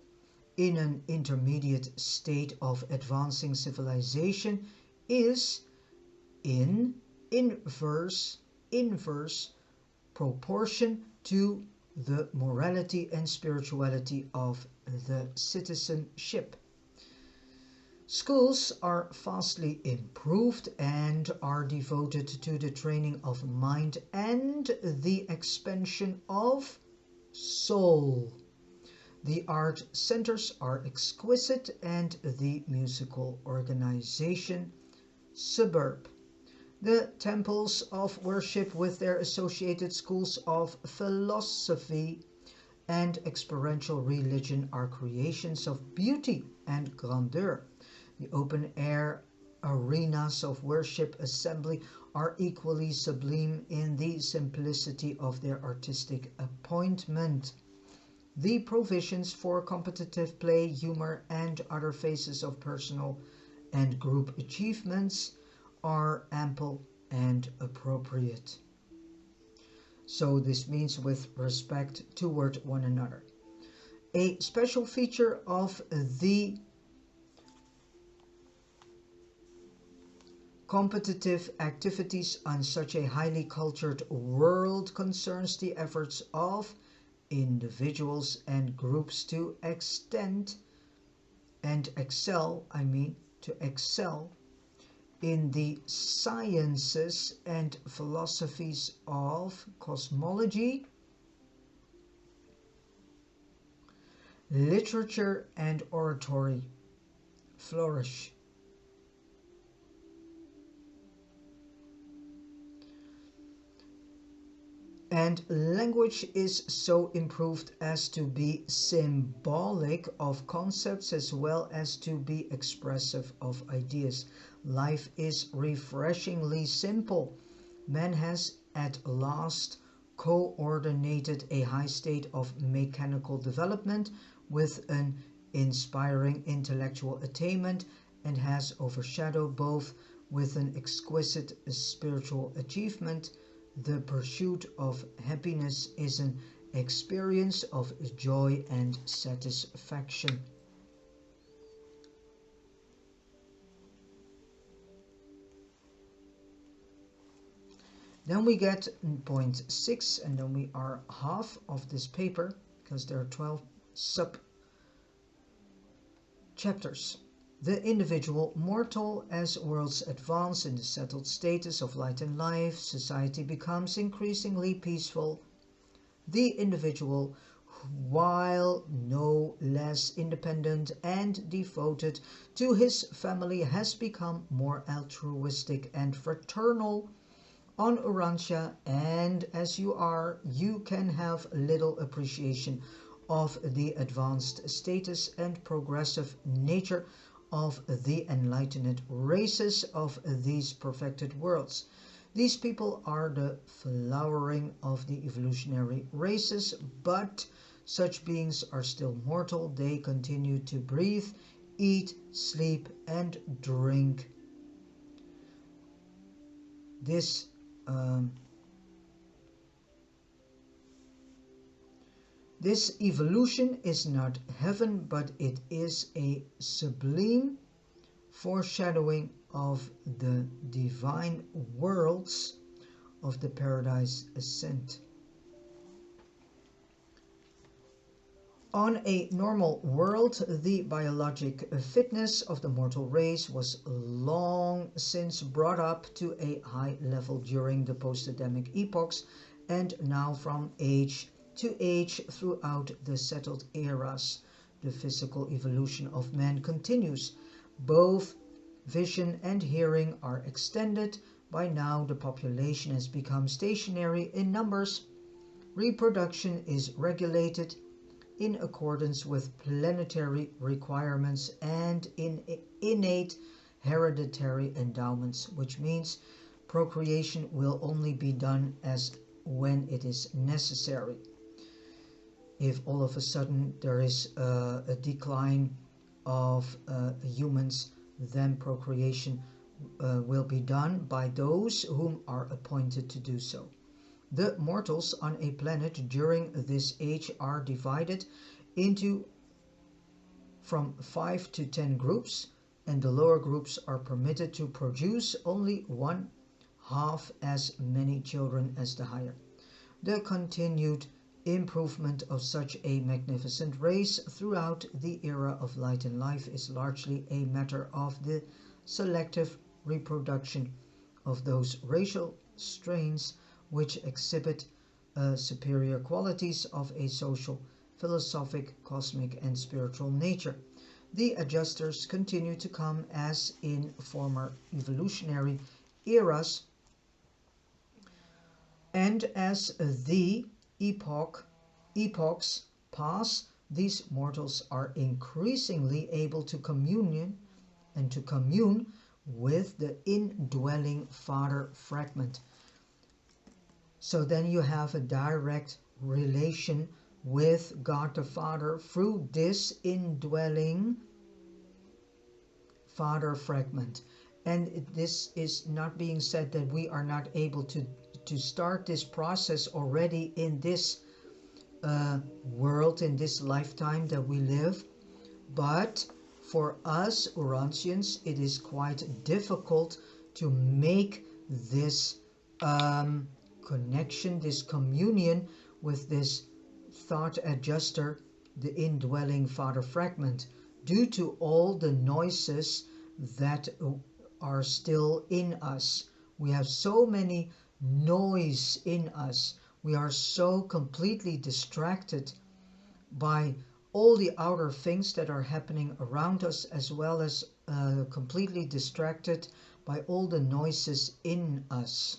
[SPEAKER 1] in an intermediate state of advancing civilization is in inverse proportion to the morality and spirituality of the citizenship. Schools are vastly improved and are devoted to the training of mind and the expansion of soul. The art centers are exquisite and the musical organization superb. The temples of worship with their associated schools of philosophy and experiential religion are creations of beauty and grandeur. The open-air arenas of worship assembly are equally sublime in the simplicity of their artistic appointment. The provisions for competitive play, humor, and other phases of personal and group achievements are ample and appropriate. So this means with respect toward one another. A special feature of the competitive activities on such a highly cultured world concerns the efforts of individuals and groups to extend and excel, in the sciences and philosophies of cosmology, literature and oratory flourish. And language is so improved as to be symbolic of concepts as well as to be expressive of ideas. Life is refreshingly simple. Man has at last coordinated a high state of mechanical development with an inspiring intellectual attainment and has overshadowed both with an exquisite spiritual achievement. The pursuit of happiness is an experience of joy and satisfaction. Then we get point 6, and then we are half of this paper because there are 12 sub chapters. The individual mortal. As worlds advance in the settled status of light and life, society becomes increasingly peaceful. The individual, while no less independent and devoted to his family, has become more altruistic and fraternal. On Urantia, and as you are, you can have little appreciation of the advanced status and progressive nature of the enlightened races of these perfected worlds. These people are the flowering of the evolutionary races, but such beings are still mortal. They continue to breathe, eat, sleep, and drink. This This evolution is not heaven, but it is a sublime foreshadowing of the divine worlds of the paradise ascent. On a normal world, the biologic fitness of the mortal race was long since brought up to a high level during the post-Adamic epochs, and now from age to age throughout the settled eras, the physical evolution of man continues. Both vision and hearing are extended. By now, the population has become stationary in numbers. Reproduction is regulated in accordance with planetary requirements and in innate hereditary endowments, which means procreation will only be done as when it is necessary. If all of a sudden there is a decline of humans, then procreation will be done by those whom are appointed to do so. The mortals on a planet during this age are divided into from 5 to 10 groups, and the lower groups are permitted to produce only one half as many children as the higher. The continued improvement of such a magnificent race throughout the era of light and life is largely a matter of the selective reproduction of those racial strains which exhibit superior qualities of a social, philosophic, cosmic, and spiritual nature. The adjusters continue to come as in former evolutionary eras, and as the epochs pass, these mortals are increasingly able to commune with the indwelling Father fragment. So then you have a direct relation with God the Father through this indwelling Father fragment. And this is not being said that we are not able to start this process already in this world, in this lifetime that we live. But for us Urantians, it is quite difficult to make this connection, this communion with this thought adjuster, the indwelling Father fragment, due to all the noises that are still in us. We have so many noise in us. We are so completely distracted by all the outer things that are happening around us, as well as completely distracted by all the noises in us,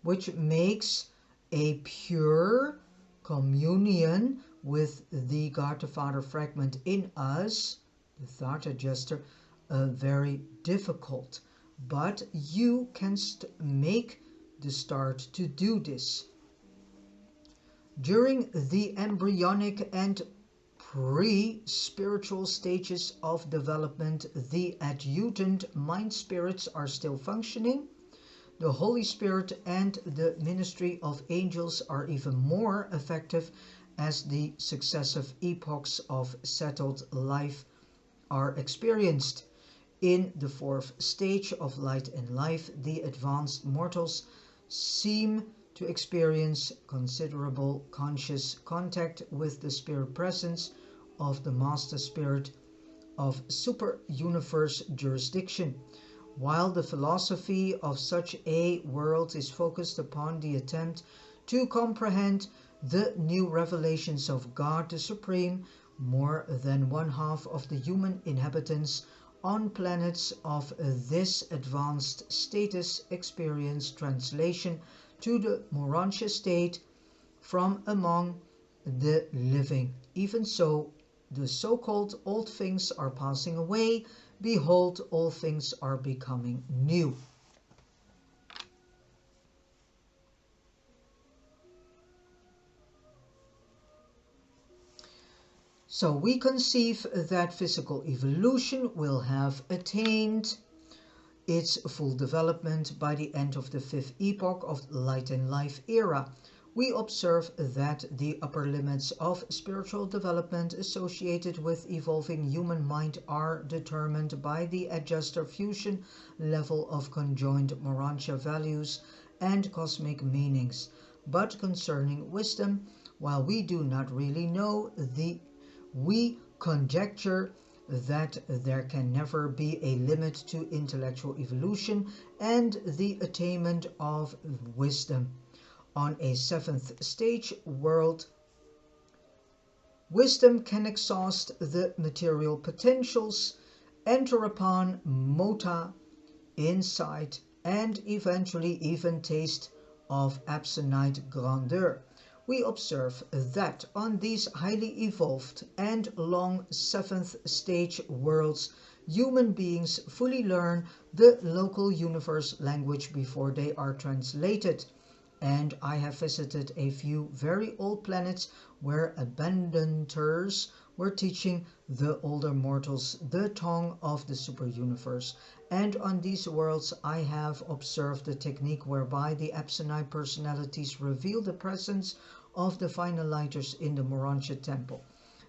[SPEAKER 1] which makes a pure communion with the God the Father fragment in us, the thought adjuster, very difficult. But you can make the start to do this. During the embryonic and pre-spiritual stages of development, the adjutant mind spirits are still functioning. The Holy Spirit and the ministry of angels are even more effective as the successive epochs of settled life are experienced. In the fourth stage of light and life, the advanced mortals seem to experience considerable conscious contact with the spirit presence of the Master Spirit of super-universe jurisdiction. While the philosophy of such a world is focused upon the attempt to comprehend the new revelations of God the Supreme, more than one half of the human inhabitants on planets of this advanced status experience translation to the Morantia state from among the living. Even so, the so-called old things are passing away. Behold, all things are becoming new. So we conceive that physical evolution will have attained its full development by the end of the fifth epoch of light and life era, we observe that the upper limits of spiritual development associated with evolving human mind are determined by the adjuster fusion level of conjoined Morantia values and cosmic meanings. But concerning wisdom, while we do not really know, we conjecture that there can never be a limit to intellectual evolution and the attainment of wisdom. On a seventh stage world, wisdom can exhaust the material potentials, enter upon mota, insight, and eventually even taste of absolute grandeur. We observe that on these highly evolved and long seventh stage worlds, human beings fully learn the local universe language before they are translated. And I have visited a few very old planets where abandoners were teaching the older mortals the tongue of the super-universe. And on these worlds I have observed the technique whereby the Epsonite personalities reveal the presence of the finalizers in the Morantia temple.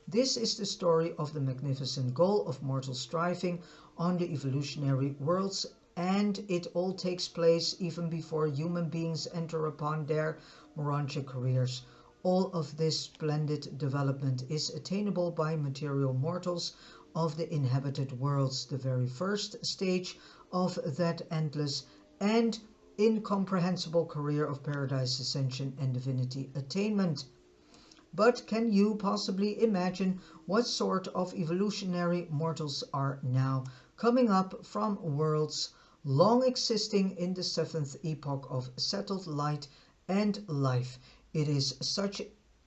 [SPEAKER 1] This is the story of the magnificent goal of mortal striving on the evolutionary worlds, and it all takes place even before human beings enter upon their Morantia careers. All of this splendid development is attainable by material mortals of the inhabited worlds, the very first stage of that endless and incomprehensible career of paradise ascension and divinity attainment. But can you possibly imagine what sort of evolutionary mortals are now coming up from worlds long existing in the seventh epoch of settled light and life? It is such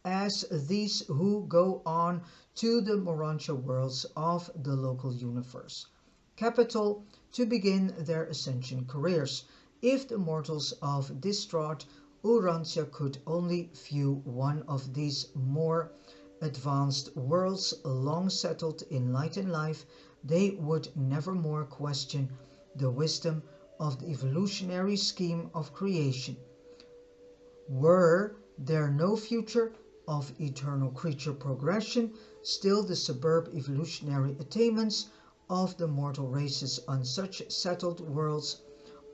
[SPEAKER 1] as these who go on to the Morantia worlds of the local universe. Capital to begin their ascension careers. If the mortals of distraught Urantia could only view one of these more advanced worlds long settled in light and life, they would never more question the wisdom of the evolutionary scheme of creation. Were there no future of eternal creature progression, still the superb evolutionary attainments of the mortal races on such settled worlds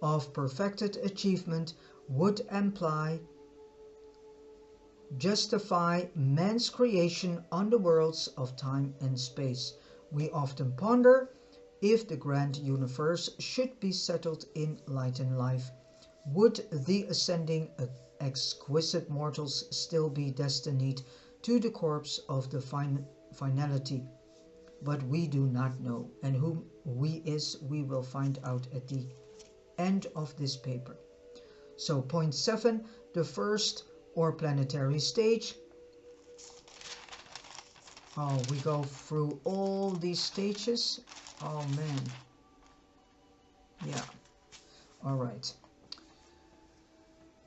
[SPEAKER 1] of perfected achievement would justify man's creation on the worlds of time and space. We often ponder if the grand universe should be settled in light and life. Would the ascending exquisite mortals still be destined to the corpse of the finality? But we do not know, and whom we will find out at the end of this paper. So point 7, the first or planetary stage. Oh, we go through all these stages. Oh man. Yeah. All right.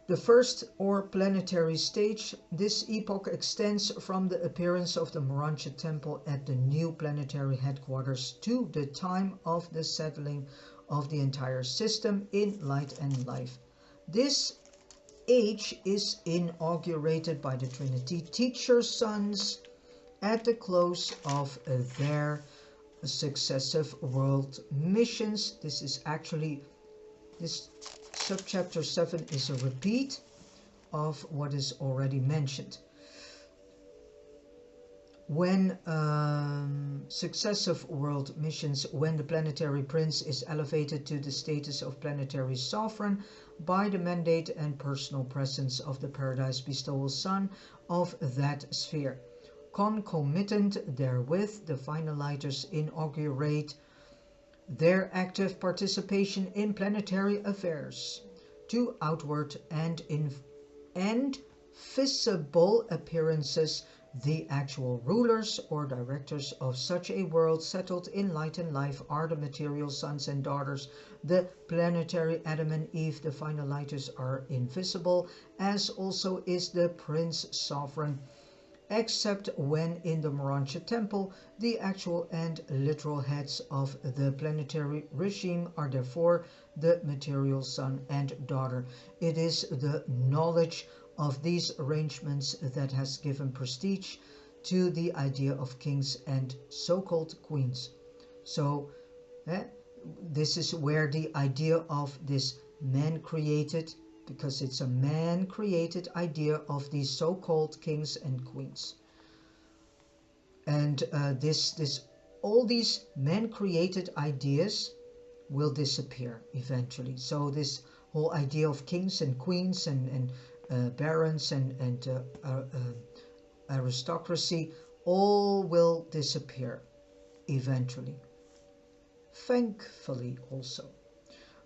[SPEAKER 1] The first or planetary stage. This epoch extends from the appearance of the Morantia temple at the new planetary headquarters to the time of the settling of the entire system in light and life. This age is inaugurated by the Trinity Teacher Sons at the close of their successive world missions. This subchapter 7 is a repeat of what is already mentioned. When successive world missions, when the planetary prince is elevated to the status of planetary sovereign by the mandate and personal presence of the paradise bestowal son of that sphere. Concomitant therewith, the finalizers inaugurate their active participation in planetary affairs to outward and visible appearances. The actual rulers or directors of such a world settled in light and life are the material sons and daughters. The planetary Adam and Eve, the finalizers, are invisible, as also is the prince sovereign, except when in the Morantia temple the actual and literal heads of the planetary regime are therefore the material son and daughter. It is the knowledge of these arrangements that has given prestige to the idea of kings and so-called queens. So this is where the idea of this man-created, because it's a man-created idea of these so-called kings and queens. And all these man-created ideas will disappear eventually. So this whole idea of kings and queens and barons and aristocracy, all will disappear eventually. Thankfully also.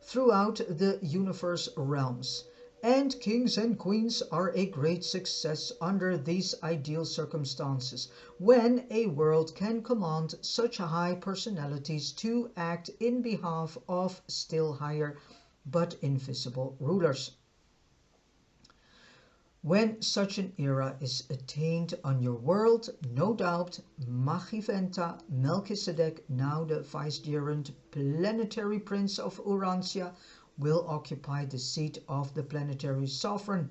[SPEAKER 1] Throughout the universe realms, and kings and queens are a great success under these ideal circumstances, when a world can command such high personalities to act in behalf of still higher but invisible rulers. When such an era is attained on your world, no doubt Magiventa Melchizedek, now the vicegerent planetary prince of Urantia, will occupy the seat of the planetary sovereign.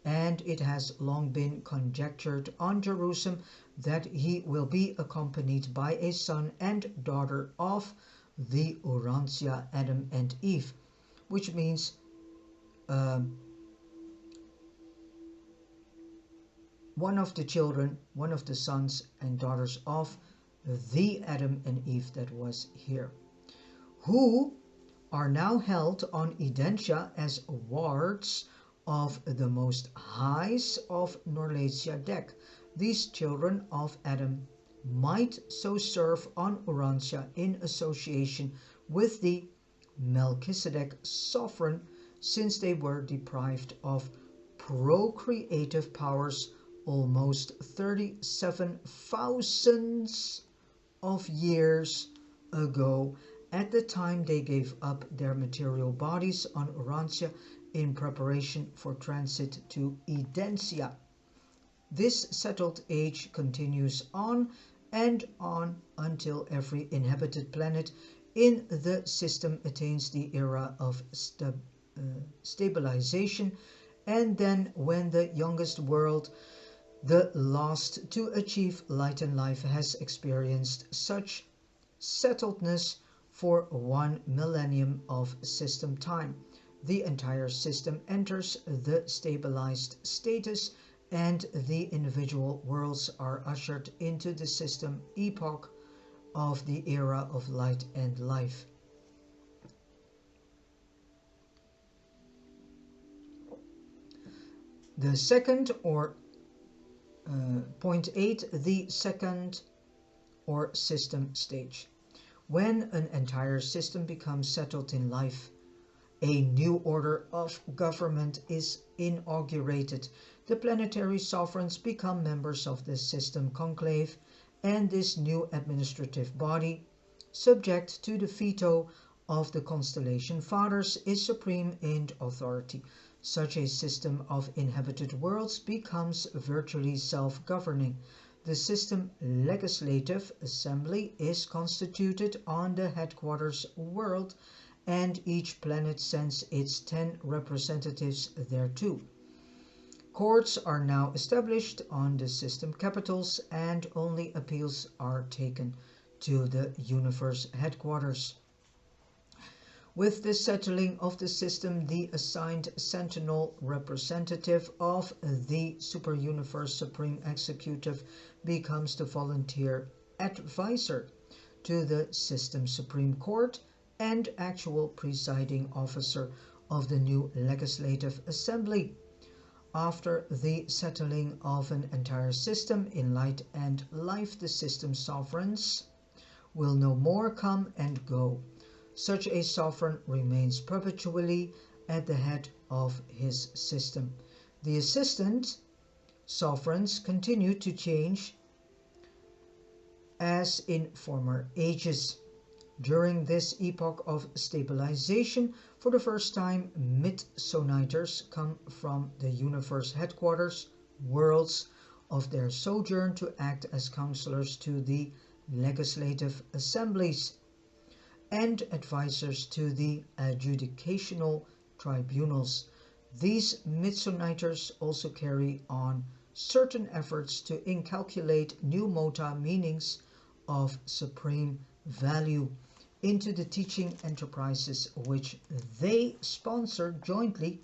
[SPEAKER 1] And it has long been conjectured on Jerusalem that he will be accompanied by a son and daughter of the Urantia, Adam and Eve, which means one of the children, one of the sons and daughters of the Adam and Eve that was here, who are now held on Edentia as wards of the Most Highs of Melchizedek. These children of Adam might so serve on Urantia in association with the Melchizedek sovereign, since they were deprived of procreative powers almost 37,000 of years ago, at the time they gave up their material bodies on Urantia in preparation for transit to Edentia. This settled age continues on and on until every inhabited planet in the system attains the era of stabilization, and then when the youngest world, the last to achieve light and life, has experienced such settledness for 1 millennium of system time, the entire system enters the stabilized status and the individual worlds are ushered into the system epoch of the era of light and life. The second, or point 8, the second or system stage. When an entire system becomes settled in life, a new order of government is inaugurated. The planetary sovereigns become members of the system conclave, and this new administrative body, subject to the veto of the constellation fathers, is supreme in authority. Such a system of inhabited worlds becomes virtually self-governing. The system legislative assembly is constituted on the headquarters world, and each planet sends its 10 representatives thereto. Courts are now established on the system capitals, and only appeals are taken to the universe headquarters. With the settling of the system, the assigned sentinel representative of the super-universe supreme executive becomes the volunteer advisor to the system supreme court and actual presiding officer of the new legislative assembly. After the settling of an entire system in light and life, the system sovereigns will no more come and go. Such a sovereign remains perpetually at the head of his system. The assistant sovereigns continue to change as in former ages. During this epoch of stabilization, for the first time, mid-soniters come from the universe headquarters worlds of their sojourn to act as counselors to the legislative assemblies and advisors to the adjudicational tribunals. These Midsoniters also carry on certain efforts to inculcate new mota meanings of supreme value into the teaching enterprises which they sponsor jointly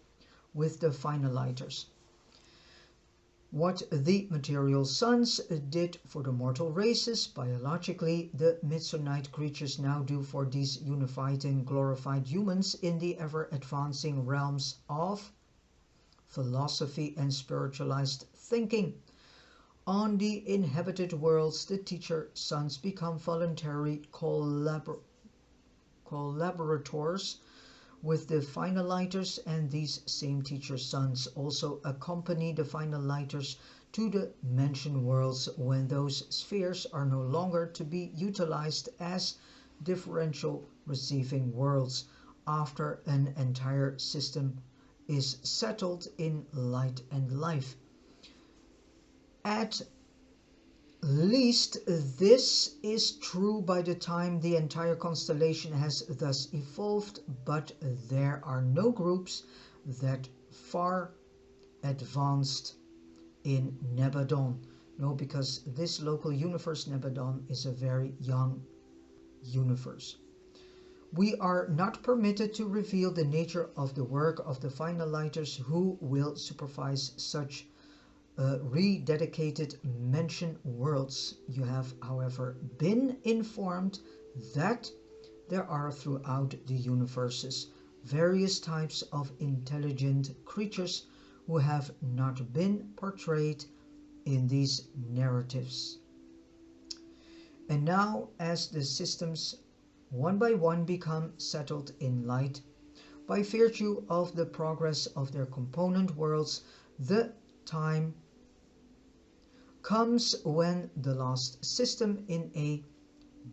[SPEAKER 1] with the finalizers. What the material sons did for the mortal races, biologically, the Midsonite creatures now do for these unified and glorified humans in the ever-advancing realms of philosophy and spiritualized thinking. On the inhabited worlds, the teacher sons become voluntary collaborators with the finalizers, and these same teacher sons also accompany the finalizers to the mentioned worlds when those spheres are no longer to be utilized as differential receiving worlds after an entire system is settled in light and life. At least this is true by the time the entire constellation has thus evolved, but there are no groups that far advanced in Nebadon. No, because this local universe, Nebadon, is a very young universe. We are not permitted to reveal the nature of the work of the finalizers who will supervise such rededicated mention worlds. You have, however, been informed that there are throughout the universes various types of intelligent creatures who have not been portrayed in these narratives. And now, as the systems one by one become settled in light, by virtue of the progress of their component worlds, the time comes when the last system in a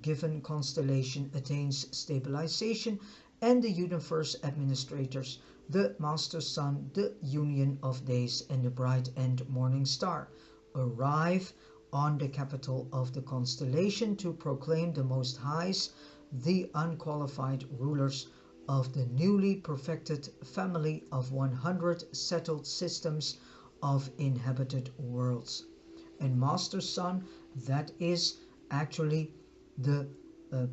[SPEAKER 1] given constellation attains stabilization, and the universe administrators, the master sun, the union of days, and the bright and morning star, arrive on the capital of the constellation to proclaim the Most Highs the unqualified rulers of the newly perfected family of 100 settled systems of inhabited worlds. And Master Sun, that is actually the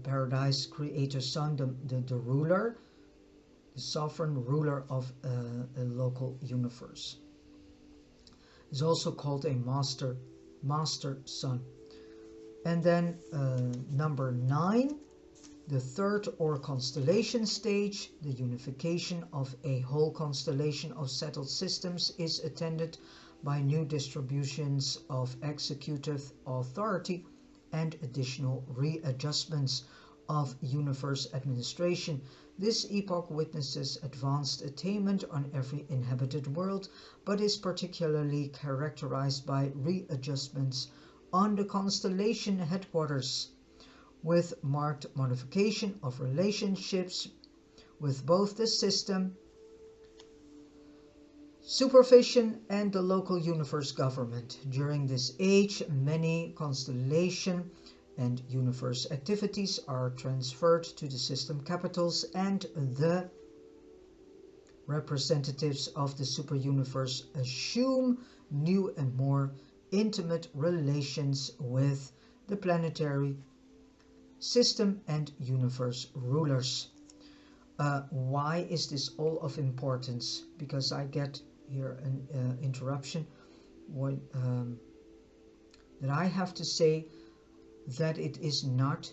[SPEAKER 1] Paradise Creator Sun, the ruler, the sovereign ruler of a local universe. Is also called a Master Sun. And then number 9, the third or constellation stage, the unification of a whole constellation of settled systems, is attended by new distributions of executive authority and additional readjustments of universe administration. This epoch witnesses advanced attainment on every inhabited world, but is particularly characterized by readjustments on the constellation headquarters, with marked modification of relationships with both the system supervision and the local universe government. During this age, many constellation and universe activities are transferred to the system capitals, and the representatives of the super universe assume new and more intimate relations with the planetary system and universe rulers. Why is this all of importance? Because I get here an interruption that I have to say that it is not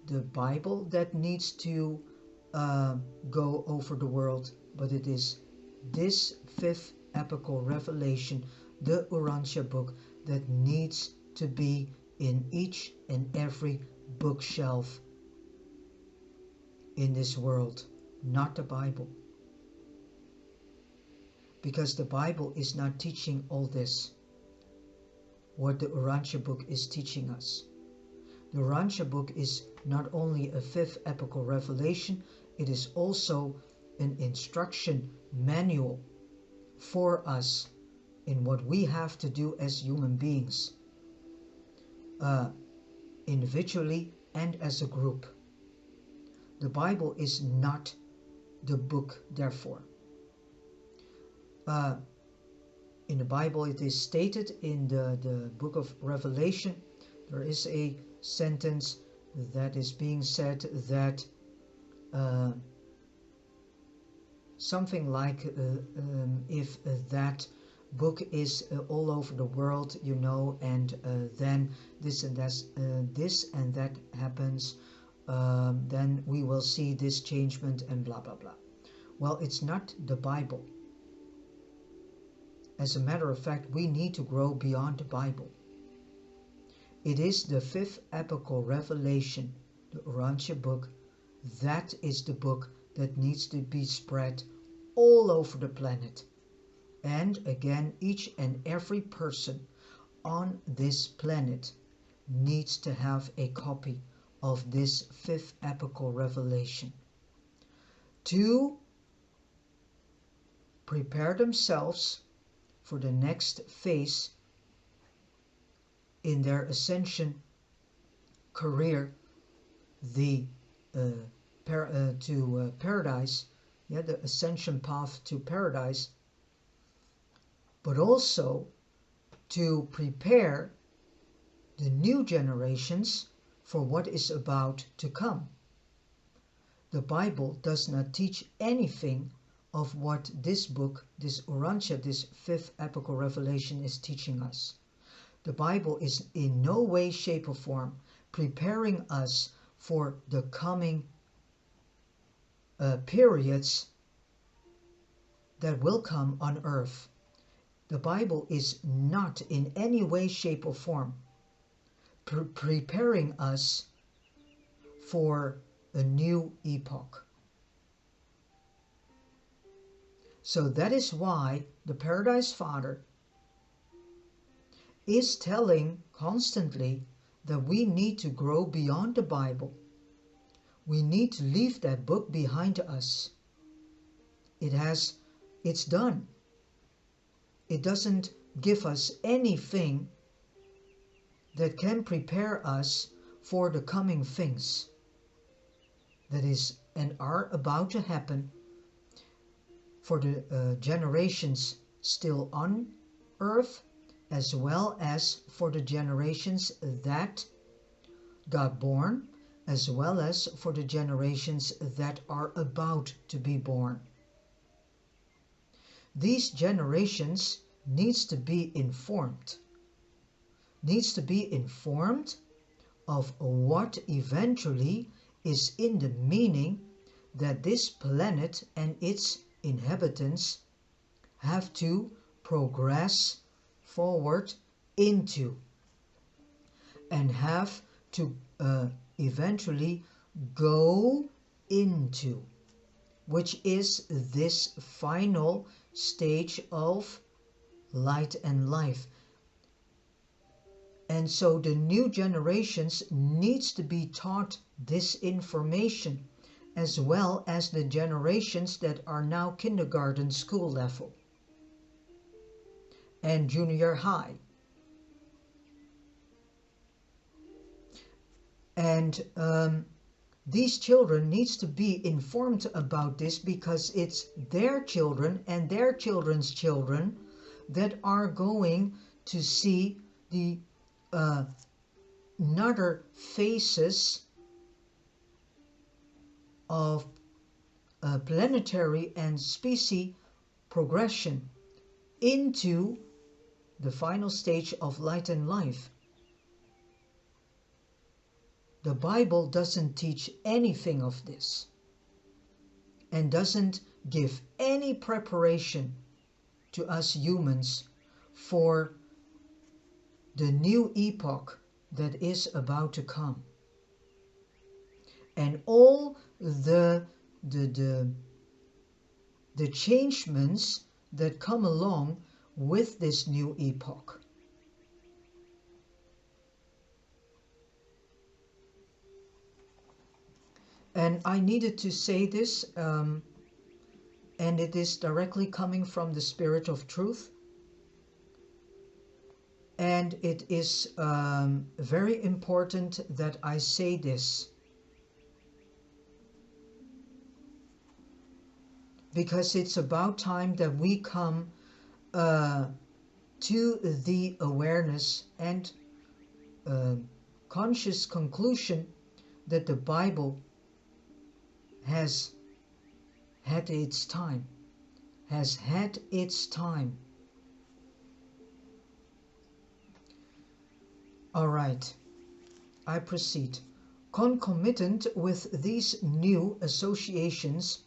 [SPEAKER 1] the Bible that needs to go over the world, but it is this fifth epical revelation, the Urantia book, that needs to be in each and every bookshelf in this world, not the Bible. Because the Bible is not teaching all this, what the Urantia book is teaching us. The Urantia book is not only a fifth epical revelation, it is also an instruction manual for us in what we have to do as human beings, individually and as a group. The Bible is not the book, therefore. in the Bible it is stated in the book of Revelation. There is a sentence that is being said that something like if that book is all over the world, you know, and then this and that happens, then we will see this changement and blah blah blah. Well, it's not the Bible. As a matter of fact, we need to grow beyond the Bible. It is the fifth epochal revelation, the Urantia book. That is the book that needs to be spread all over the planet. And again, each and every person on this planet needs to have a copy of this fifth epochal revelation to prepare themselves for the next phase in their ascension career, the paradise, the ascension path to paradise, but also to prepare the new generations for what is about to come. The Bible does not teach anything of what this book, this Urantia, this fifth epochal revelation is teaching us. The Bible is in no way, shape or form preparing us for the coming periods that will come on earth. The Bible is not in any way, shape or form preparing us for a new epoch. So that is why the Paradise Father is telling constantly that we need to grow beyond the Bible. We need to leave that book behind us. It's done. It doesn't give us anything that can prepare us for the coming things that is and are about to happen for the generations still on earth, as well as for the generations that got born, as well as for the generations that are about to be born. These generations needs to be informed of what eventually is in the meaning that this planet and its inhabitants have to progress forward into and have to eventually go into, which is this final stage of light and life. And so the new generations needs to be taught this information, as well as the generations that are now kindergarten school level and junior high. And these children needs to be informed about this, because it's their children and their children's children that are going to see the another phases of planetary and species progression into the final stage of light and life. The Bible doesn't teach anything of this and doesn't give any preparation to us humans for the new epoch that is about to come. And all the changements that come along with this new epoch. And I needed to say this, and it is directly coming from the Spirit of Truth. And it is very important that I say this. because it's about time that we come to the awareness and conscious conclusion that the Bible has had its time, All right, I proceed. Concomitant with these new associations,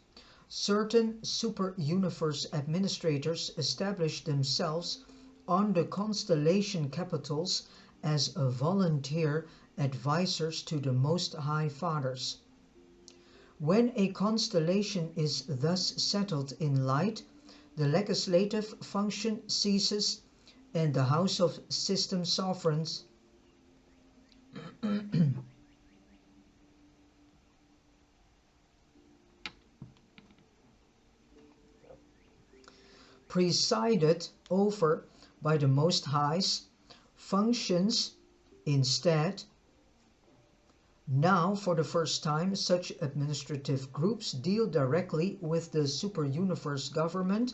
[SPEAKER 1] certain super-universe administrators established themselves on the constellation capitals as volunteer advisors to the Most High Fathers. When a constellation is thus settled in light, the legislative function ceases and the House of System Sovereigns presided over by the Most High's functions instead. Now, for the first time, such administrative groups deal directly with the super-universe government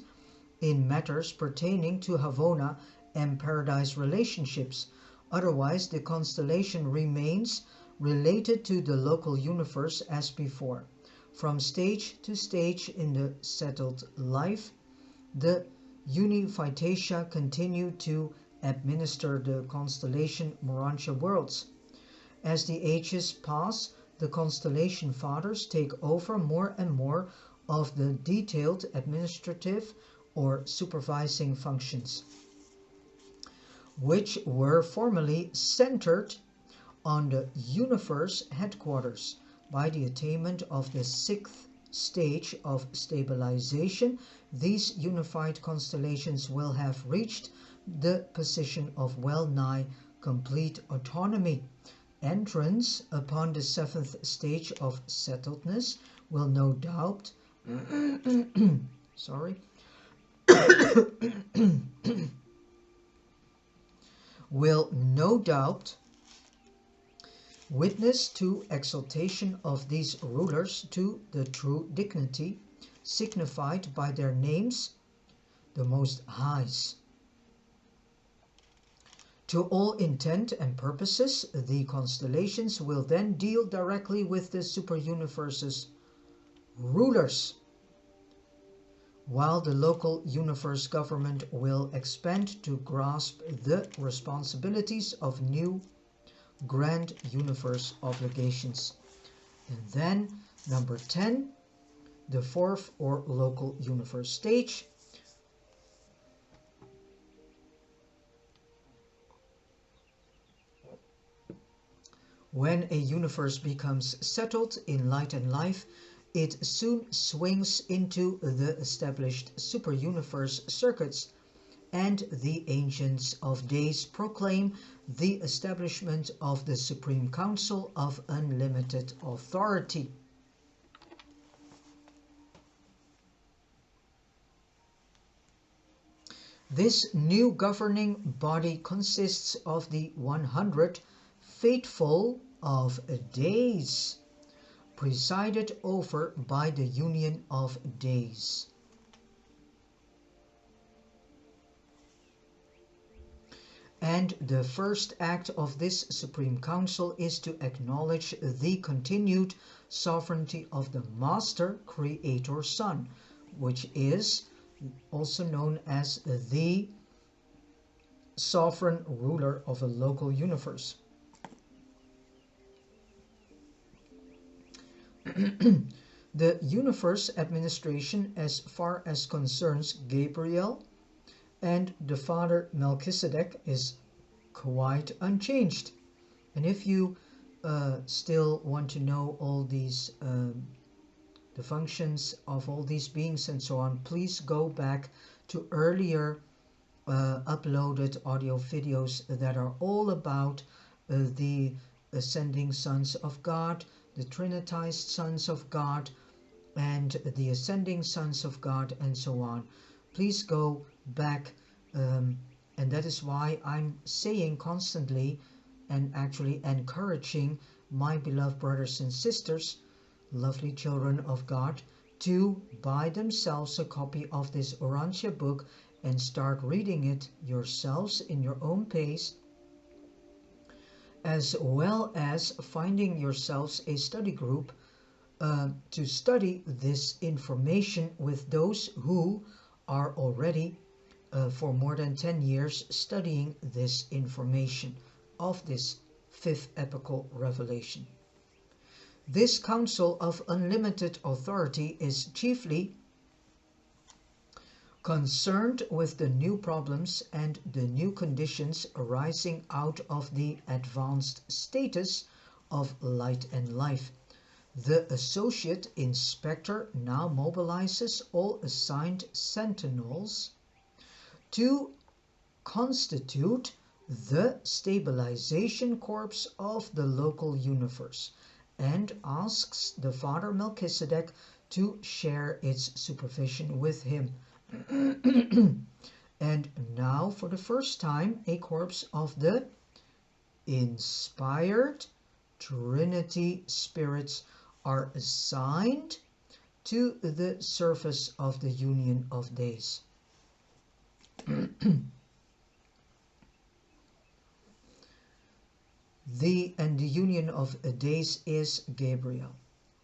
[SPEAKER 1] in matters pertaining to Havona and paradise relationships. Otherwise, the constellation remains related to the local universe as before. From stage to stage in the settled life, the Unificatia continue to administer the constellation Morantia worlds. As the ages pass, the constellation fathers take over more and more of the detailed administrative or supervising functions, which were formerly centered on the universe headquarters. By the attainment of the 6th stage of stabilization, these unified constellations will have reached the position of well-nigh complete autonomy. Entrance upon the 7th stage of settledness will no doubt will no doubt witness to exaltation of these rulers to the true dignity signified by their names, the Most Highs. To all intent and purposes, the constellations will then deal directly with the super-universe's rulers, while the local universe government will expand to grasp the responsibilities of new grand universe obligations. And then number 10, the 4th or local universe stage. When a universe becomes settled in light and life, it soon swings into the established super-universe circuits, and the Ancients of Days proclaim the establishment of the Supreme Council of Unlimited Authority. This new governing body consists of the 100 faithful of days, presided over by the Union of Days. And the first act of this Supreme Council is to acknowledge the continued sovereignty of the Master Creator Son, which is also known as the sovereign ruler of a local universe. The universe administration, as far as concerns Gabriel and the father Melchizedek, is quite unchanged. And if you still want to know all these the functions of all these beings and so on, please go back to earlier uploaded audio videos that are all about the ascending sons of God, the Trinitized sons of God, and the ascending sons of God, and so on. Please go back, and that is why I'm saying constantly and actually encouraging my beloved brothers and sisters, lovely children of God, to buy themselves a copy of this Urantia book and start reading it yourselves in your own pace, as well as finding yourselves a study group to study this information with those who are already for more than 10 years studying this information of this fifth epochal revelation. This Council of Unlimited Authority is chiefly concerned with the new problems and the new conditions arising out of the advanced status of light and life. The Associate Inspector now mobilizes all assigned sentinels to constitute the stabilization corps of the local universe, and asks the Father Melchizedek to share its supervision with him. And now, for the first time, a corps of the inspired Trinity spirits are assigned to the service of the Union of Days. The Union of Days is Gabriel.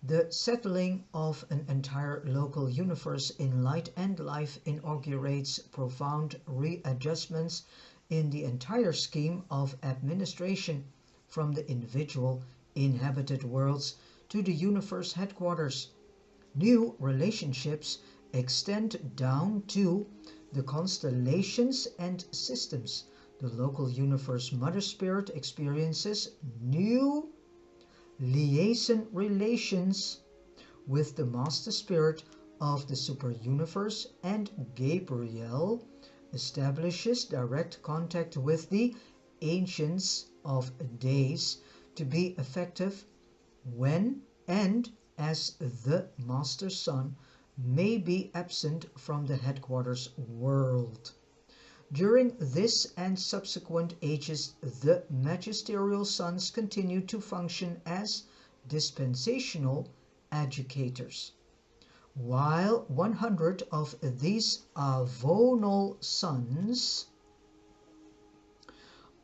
[SPEAKER 1] The settling of an entire local universe in light and life inaugurates profound readjustments in the entire scheme of administration, from the individual inhabited worlds to the universe headquarters. New relationships extend down to the constellations and systems. The local universe Mother Spirit experiences new liaison relations with the Master Spirit of the Super Universe, and Gabriel establishes direct contact with the Ancients of Days to be effective when and as the Master Son may be absent from the headquarters world. During this and subsequent ages, the Magisterial Sons continue to function as dispensational educators. While 100 of these avonal sons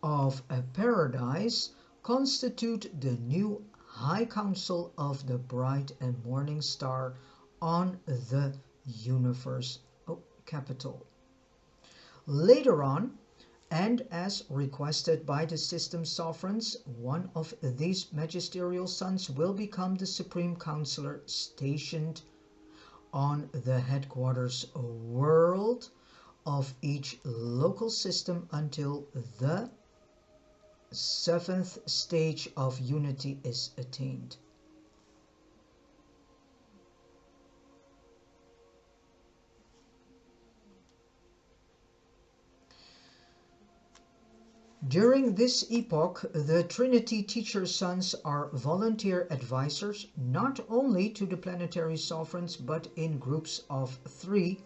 [SPEAKER 1] of a paradise constitute the new High Council of the Bright and Morning Star on the universe capital. Later on, and as requested by the system sovereigns, one of these magisterial sons will become the supreme counselor stationed on the headquarters world of each local system until the 7th stage of unity is attained. During this epoch, the Trinity Teacher Sons are volunteer advisors not only to the planetary sovereigns but in groups of 3.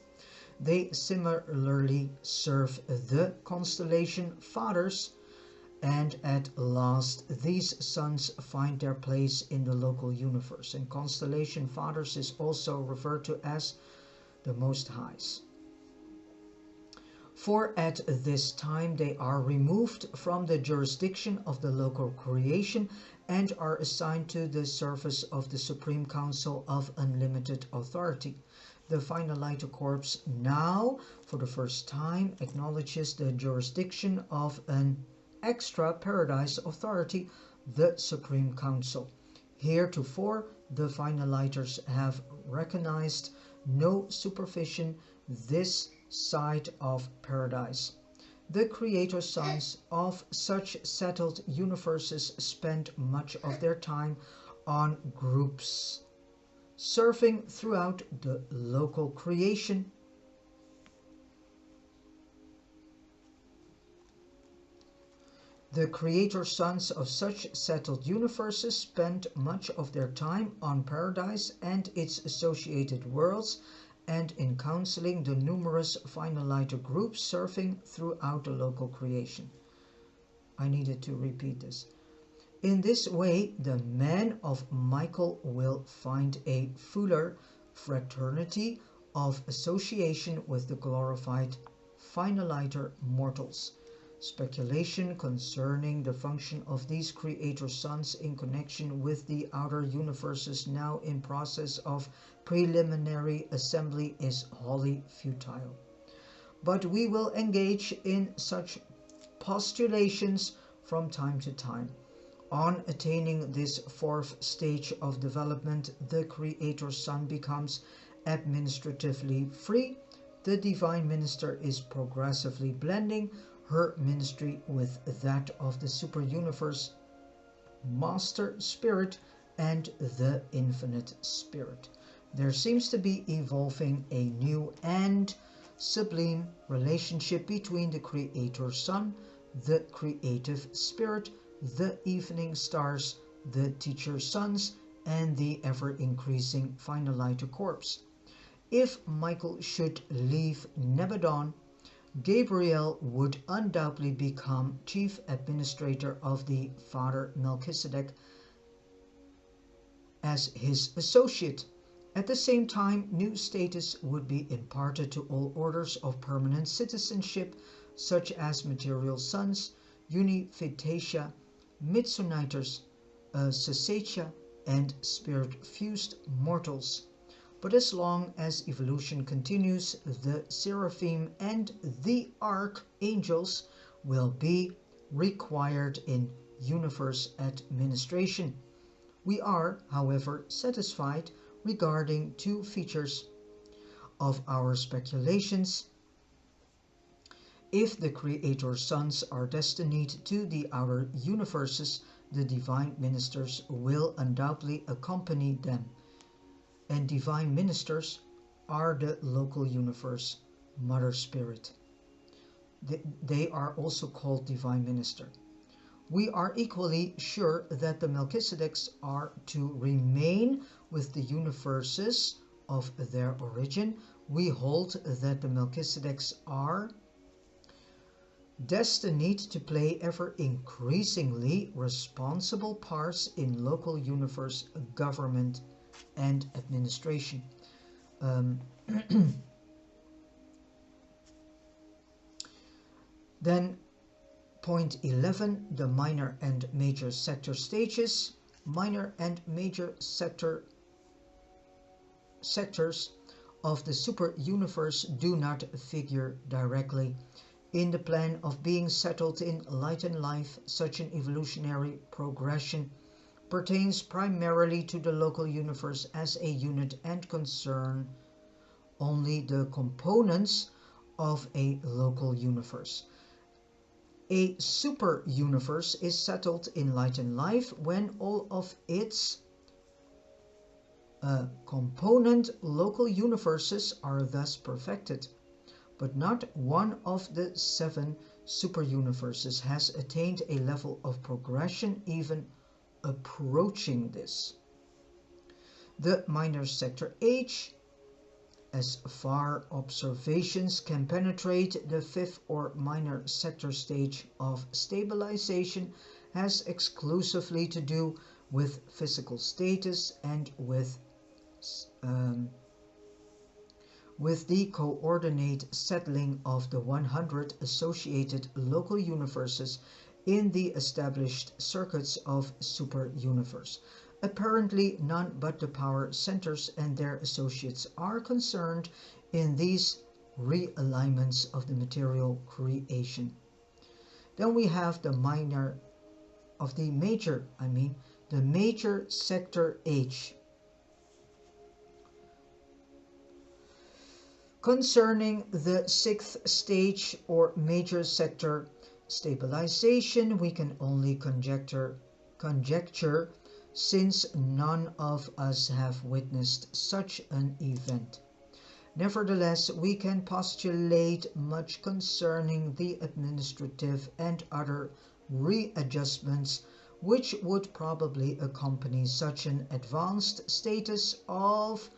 [SPEAKER 1] They similarly serve the constellation fathers, and at last these sons find their place in the local universe. And constellation fathers is also referred to as the Most Highs. For at this time they are removed from the jurisdiction of the local creation and are assigned to the service of the Supreme Council of Unlimited Authority. The Finaliter Corps now, for the first time, acknowledges the jurisdiction of an extra paradise authority, the Supreme Council. Heretofore, the Finaliters have recognized no supervision this side of paradise. The creator sons of such settled universes spend much of their time on groups, serving throughout the local creation. The creator sons of such settled universes spend much of their time on paradise and its associated worlds, and in counseling the numerous Finaliter groups serving throughout the local creation. I needed to repeat this. In this way, the man of Michael will find a fuller fraternity of association with the glorified finaliter mortals. Speculation concerning the function of these creator sons in connection with the outer universes now in process of preliminary assembly is wholly futile. But we will engage in such postulations from time to time. On attaining this fourth stage of development, the creator son becomes administratively free. The divine minister is progressively blending her ministry with that of the super-universe master spirit and the infinite spirit. There seems to be evolving a new and sublime relationship between the creator son, the creative spirit, the evening stars, the teacher sons, and the ever-increasing finaliter corpse. If Michael should leave Nebadon, Gabriel would undoubtedly become chief administrator of the Father Melchizedek as his associate. At the same time, new status would be imparted to all orders of permanent citizenship, such as material sons, Unificatia, Mitsoniters, Sasatia, and spirit-fused mortals. But as long as evolution continues, the seraphim and the archangels will be required in universe administration. We are, however, satisfied regarding two features of our speculations. If the creator sons are destined to the outer universes, the divine ministers will undoubtedly accompany them. And divine ministers are the local universe mother spirit. They are also called divine minister. We are equally sure that the Melchizedeks are to remain with the universes of their origin. We hold that the Melchizedeks are destined to play ever increasingly responsible parts in local universe government and administration. Then point 11, the minor and major sector stages. Minor and major sectors of the super universe do not figure directly in the plan of being settled in light and life. Such an evolutionary progression pertains primarily to the local universe as a unit and concern only the components of a local universe. A super universe is settled in light and life when all of its component local universes are thus perfected, but not one of the 7 super universes has attained a level of progression even approaching this. The minor sector H, as far observations can penetrate the 5th or minor sector stage of stabilization, has exclusively to do with physical status and with the coordinate settling of the 100 associated local universes in the established circuits of super universe. Apparently none but the power centers and their associates are concerned in these realignments of the material creation. Then we have the major sector H. Concerning the 6th stage or major sector stabilization, we can only conjecture, since none of us have witnessed such an event. Nevertheless, we can postulate much concerning the administrative and other readjustments which would probably accompany such an advanced status of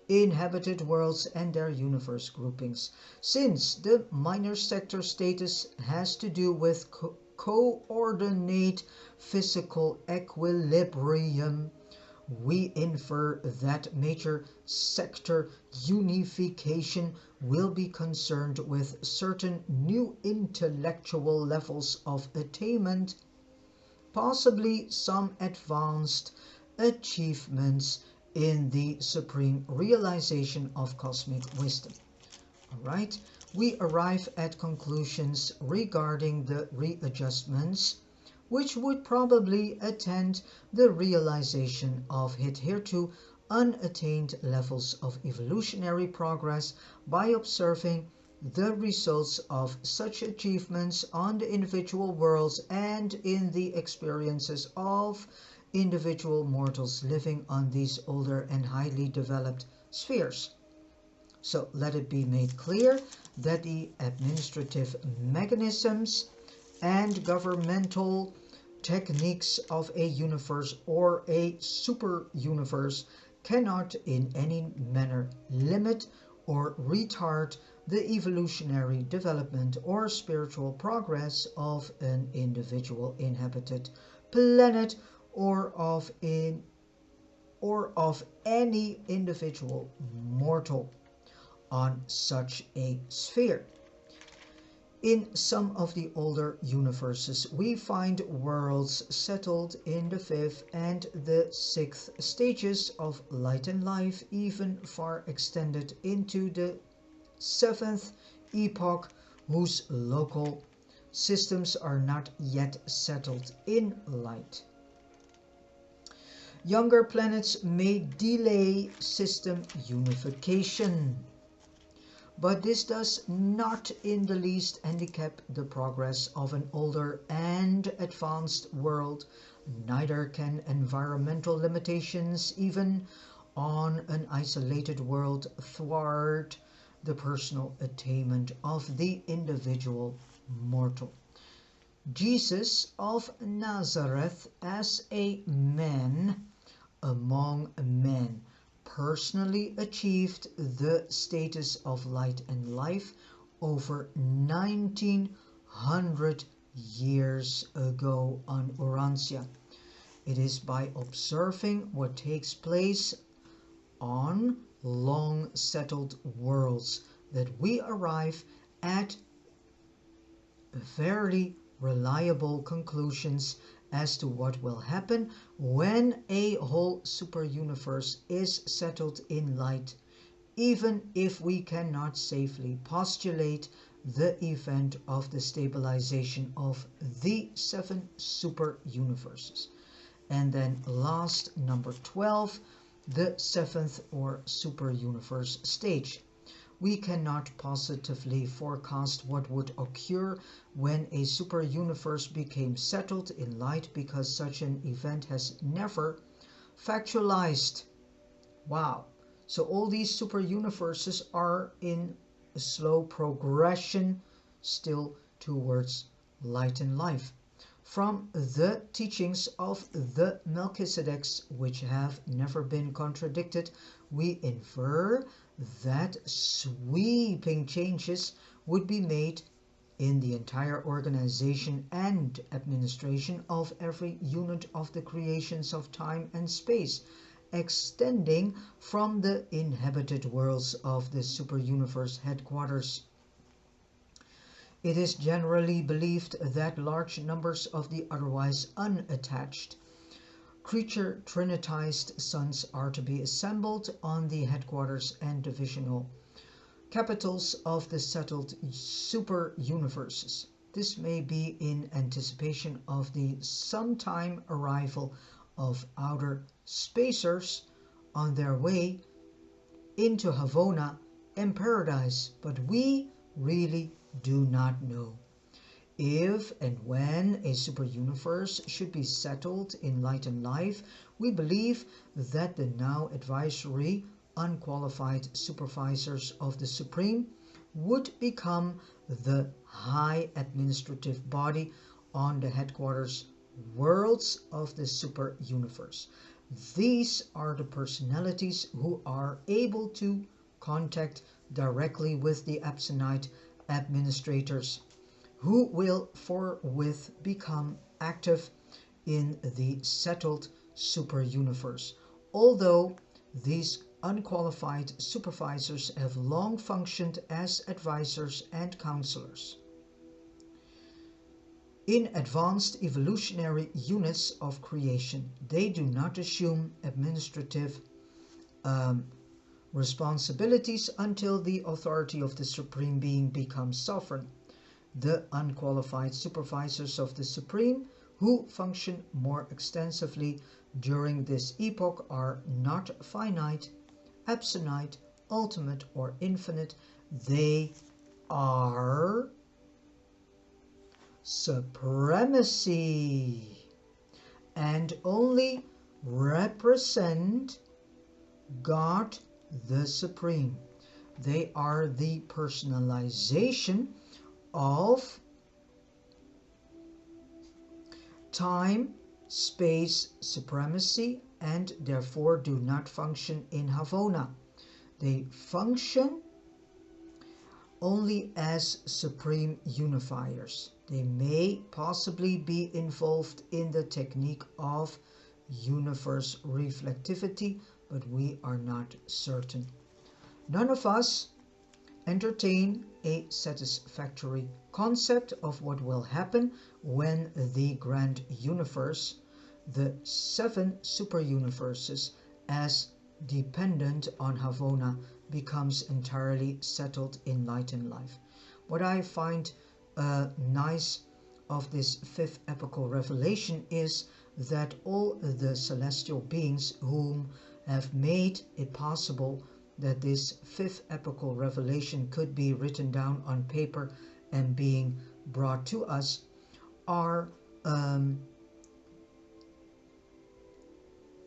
[SPEAKER 1] inhabited worlds and their universe groupings. Since the minor sector status has to do with coordinate physical equilibrium, we infer that major sector unification will be concerned with certain new intellectual levels of attainment, possibly some advanced achievements in the supreme realization of cosmic wisdom. Alright, we arrive at conclusions regarding the readjustments which would probably attend the realization of hitherto unattained levels of evolutionary progress by observing the results of such achievements on the individual worlds and in the experiences of individual mortals living on these older and highly developed spheres. So let it be made clear that the administrative mechanisms and governmental techniques of a universe or a super universe cannot in any manner limit or retard the evolutionary development or spiritual progress of an individual inhabited planet or of any individual mortal on such a sphere. In some of the older universes, we find worlds settled in the fifth and the sixth stages of light and life, even far extended into the seventh epoch, whose local systems are not yet settled in light. Younger planets may delay system unification, but this does not in the least handicap the progress of an older and advanced world. Neither can environmental limitations, even on an isolated world, thwart the personal attainment of the individual mortal. Jesus of Nazareth, as a man among men, personally achieved the status of light and life over 1900 years ago on Urantia. It is by observing what takes place on long settled worlds that we arrive at very reliable conclusions as to what will happen when a whole super universe is settled in light, even if we cannot safely postulate the event of the stabilization of the 7 super universes. And then last, number 12, the 7th or super universe stage. We cannot positively forecast what would occur when a super universe became settled in light, because such an event has never factualized. Wow. So all these super universes are in a slow progression still towards light and life. From the teachings of the Melchizedeks, which have never been contradicted, we infer that sweeping changes would be made in the entire organization and administration of every unit of the creations of time and space, extending from the inhabited worlds of the super universe headquarters. It is generally believed that large numbers of the otherwise unattached creature trinitized sons are to be assembled on the headquarters and divisional capitals of the settled super universes. This may be in anticipation of the sometime arrival of outer spacers on their way into Havona and Paradise, but we really do not know. If and when a super universe should be settled in light and life, we believe that the now advisory unqualified supervisors of the Supreme would become the high administrative body on the headquarters worlds of the super universe. These are the personalities who are able to contact directly with the absentee administrators, who will forthwith become active in the settled super universe. although these unqualified supervisors have long functioned as advisors and counselors. In advanced evolutionary units of creation, they do not assume administrative responsibilities until the authority of the Supreme Being becomes sovereign. The unqualified supervisors of the Supreme, who function more extensively during this epoch, are not finite, absolute, ultimate, or infinite. They are supremacy and only represent God the Supreme. They are the personalization of time, space supremacy, and therefore do not function in Havona. They function only as supreme unifiers. They may possibly be involved in the technique of universe reflectivity, but we are not certain. None of us entertain a satisfactory concept of what will happen when the grand universe, the 7 super-universes, as dependent on Havona, becomes entirely settled in light and life. What I find nice of this 5th epochal revelation is that all the celestial beings whom have made it possible that this 5th epochal revelation could be written down on paper and being brought to us are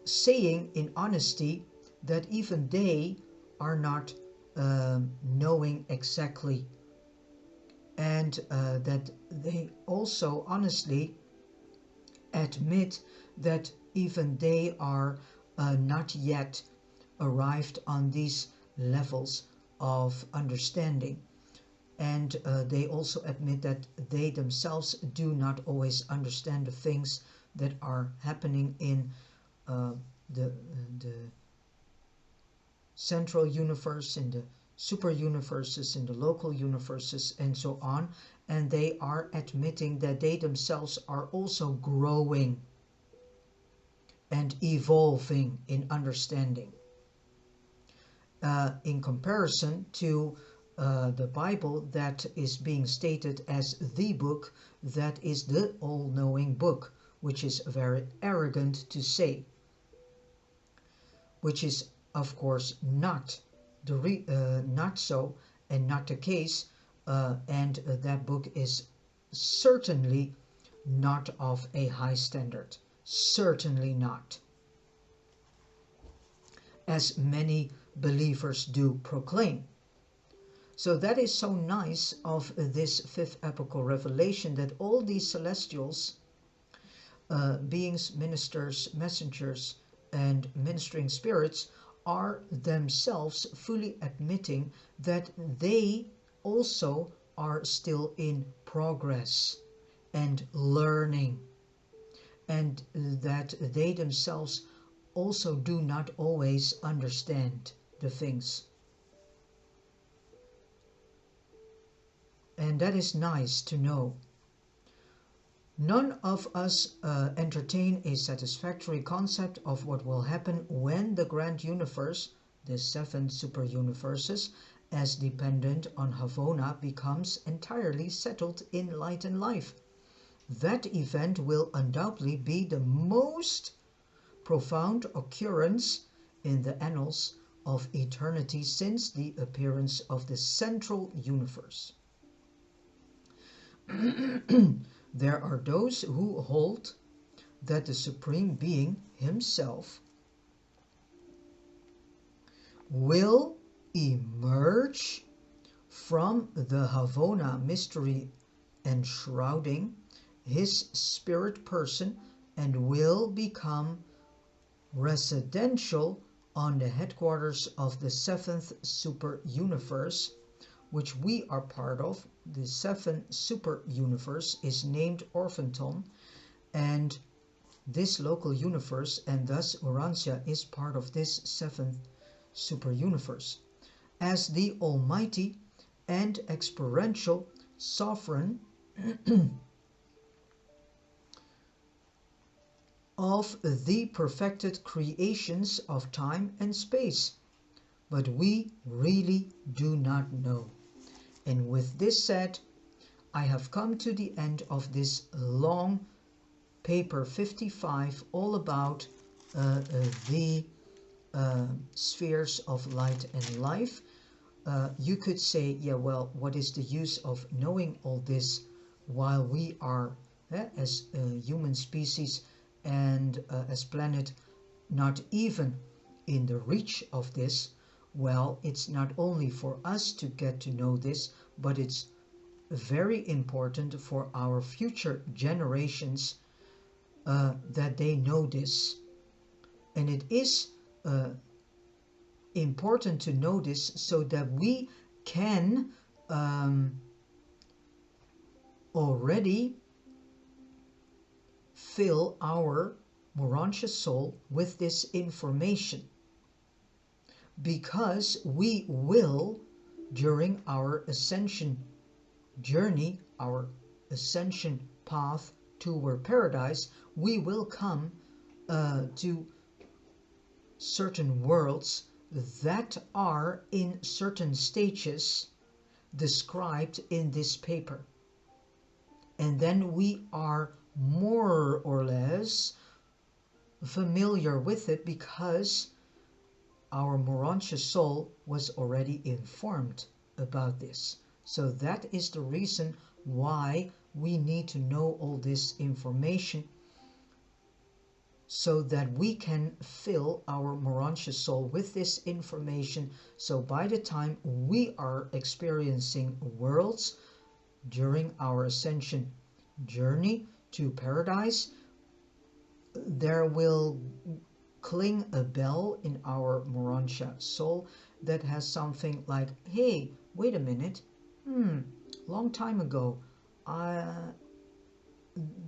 [SPEAKER 1] saying in honesty that even they are not knowing exactly, and that they also honestly admit that even they are not yet arrived on these levels of understanding. And they also admit that they themselves do not always understand the things that are happening in the central universe, in the super universes, in the local universes, and so on. And they are admitting that they themselves are also growing and evolving in understanding. In comparison to the Bible, that is being stated as the book that is the all-knowing book, which is very arrogant to say, which is of course not so and not the case, and that book is certainly not of a high standard, certainly not, as many believers do proclaim. So that is so nice of this 5th epochal revelation, that all these celestials, beings, ministers, messengers, and ministering spirits are themselves fully admitting that they also are still in progress and learning, and that they themselves also do not always understand the things. And that is nice to know. None of us entertain a satisfactory concept of what will happen when the grand universe, the 7 super universes, as dependent on Havona, becomes entirely settled in light and life. That event will undoubtedly be the most profound occurrence in the annals of eternity since the appearance of the central universe. There are those who hold that the Supreme Being himself will emerge from the Havona mystery enshrouding his spirit person and will become residential on the headquarters of the 7th super universe, which we are part of. The 7th super universe is named Orphanton, and this local universe, and thus Urantia is part of this seventh super universe. As the almighty and experiential sovereign of the perfected creations of time and space. But we really do not know. And with this said, I have come to the end of this long paper 55, all about the spheres of light and life. You could say, yeah, well, what is the use of knowing all this while we are, as human species and as planet, not even in the reach of this? Well, it's not only for us to get to know this, but it's very important for our future generations that they know this. And it is important to know this so that we can already fill our Morantia soul with this information, because we will, during our ascension journey, our ascension path toward paradise, we will come to certain worlds that are in certain stages described in this paper. And then we are more or less familiar with it because our Morantia soul was already informed about this. So that is the reason why we need to know all this information, so that we can fill our Morantia soul with this information. So by the time we are experiencing worlds during our ascension journey to paradise, there will cling a bell in our Morantia soul that has something like, hey, wait a minute, long time ago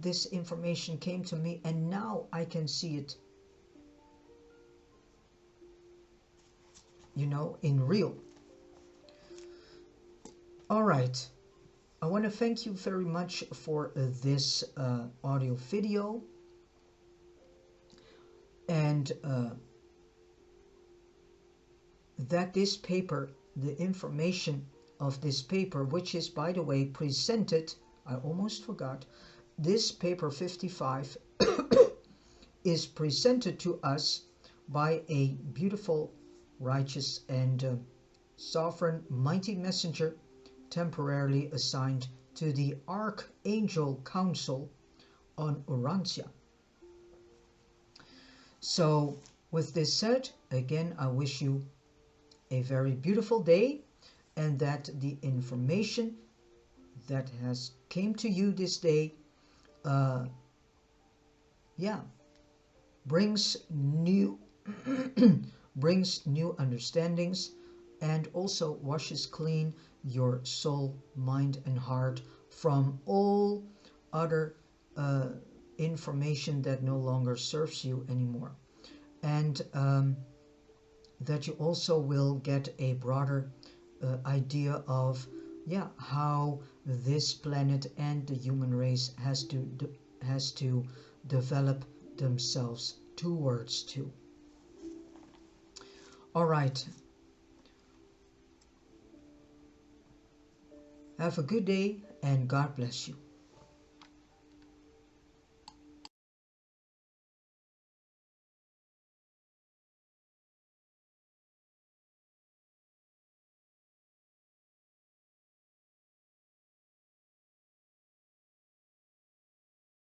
[SPEAKER 1] this information came to me and now I can see it, in real. All right, I want to thank you very much for this audio video, and that this paper, the information of this paper, which is, by the way, presented, I almost forgot, this paper 55 is presented to us by a beautiful, righteous, and sovereign mighty messenger temporarily assigned to the Archangel Council on Urantia. So with this said, again, I wish you a very beautiful day, and that the information that has came to you this day brings new brings new understandings, and also washes clean your soul, mind, and heart from all other information that no longer serves you anymore, and that you also will get a broader idea of how this planet and the human race has to develop themselves towards to. All right. Have a good day and God bless you.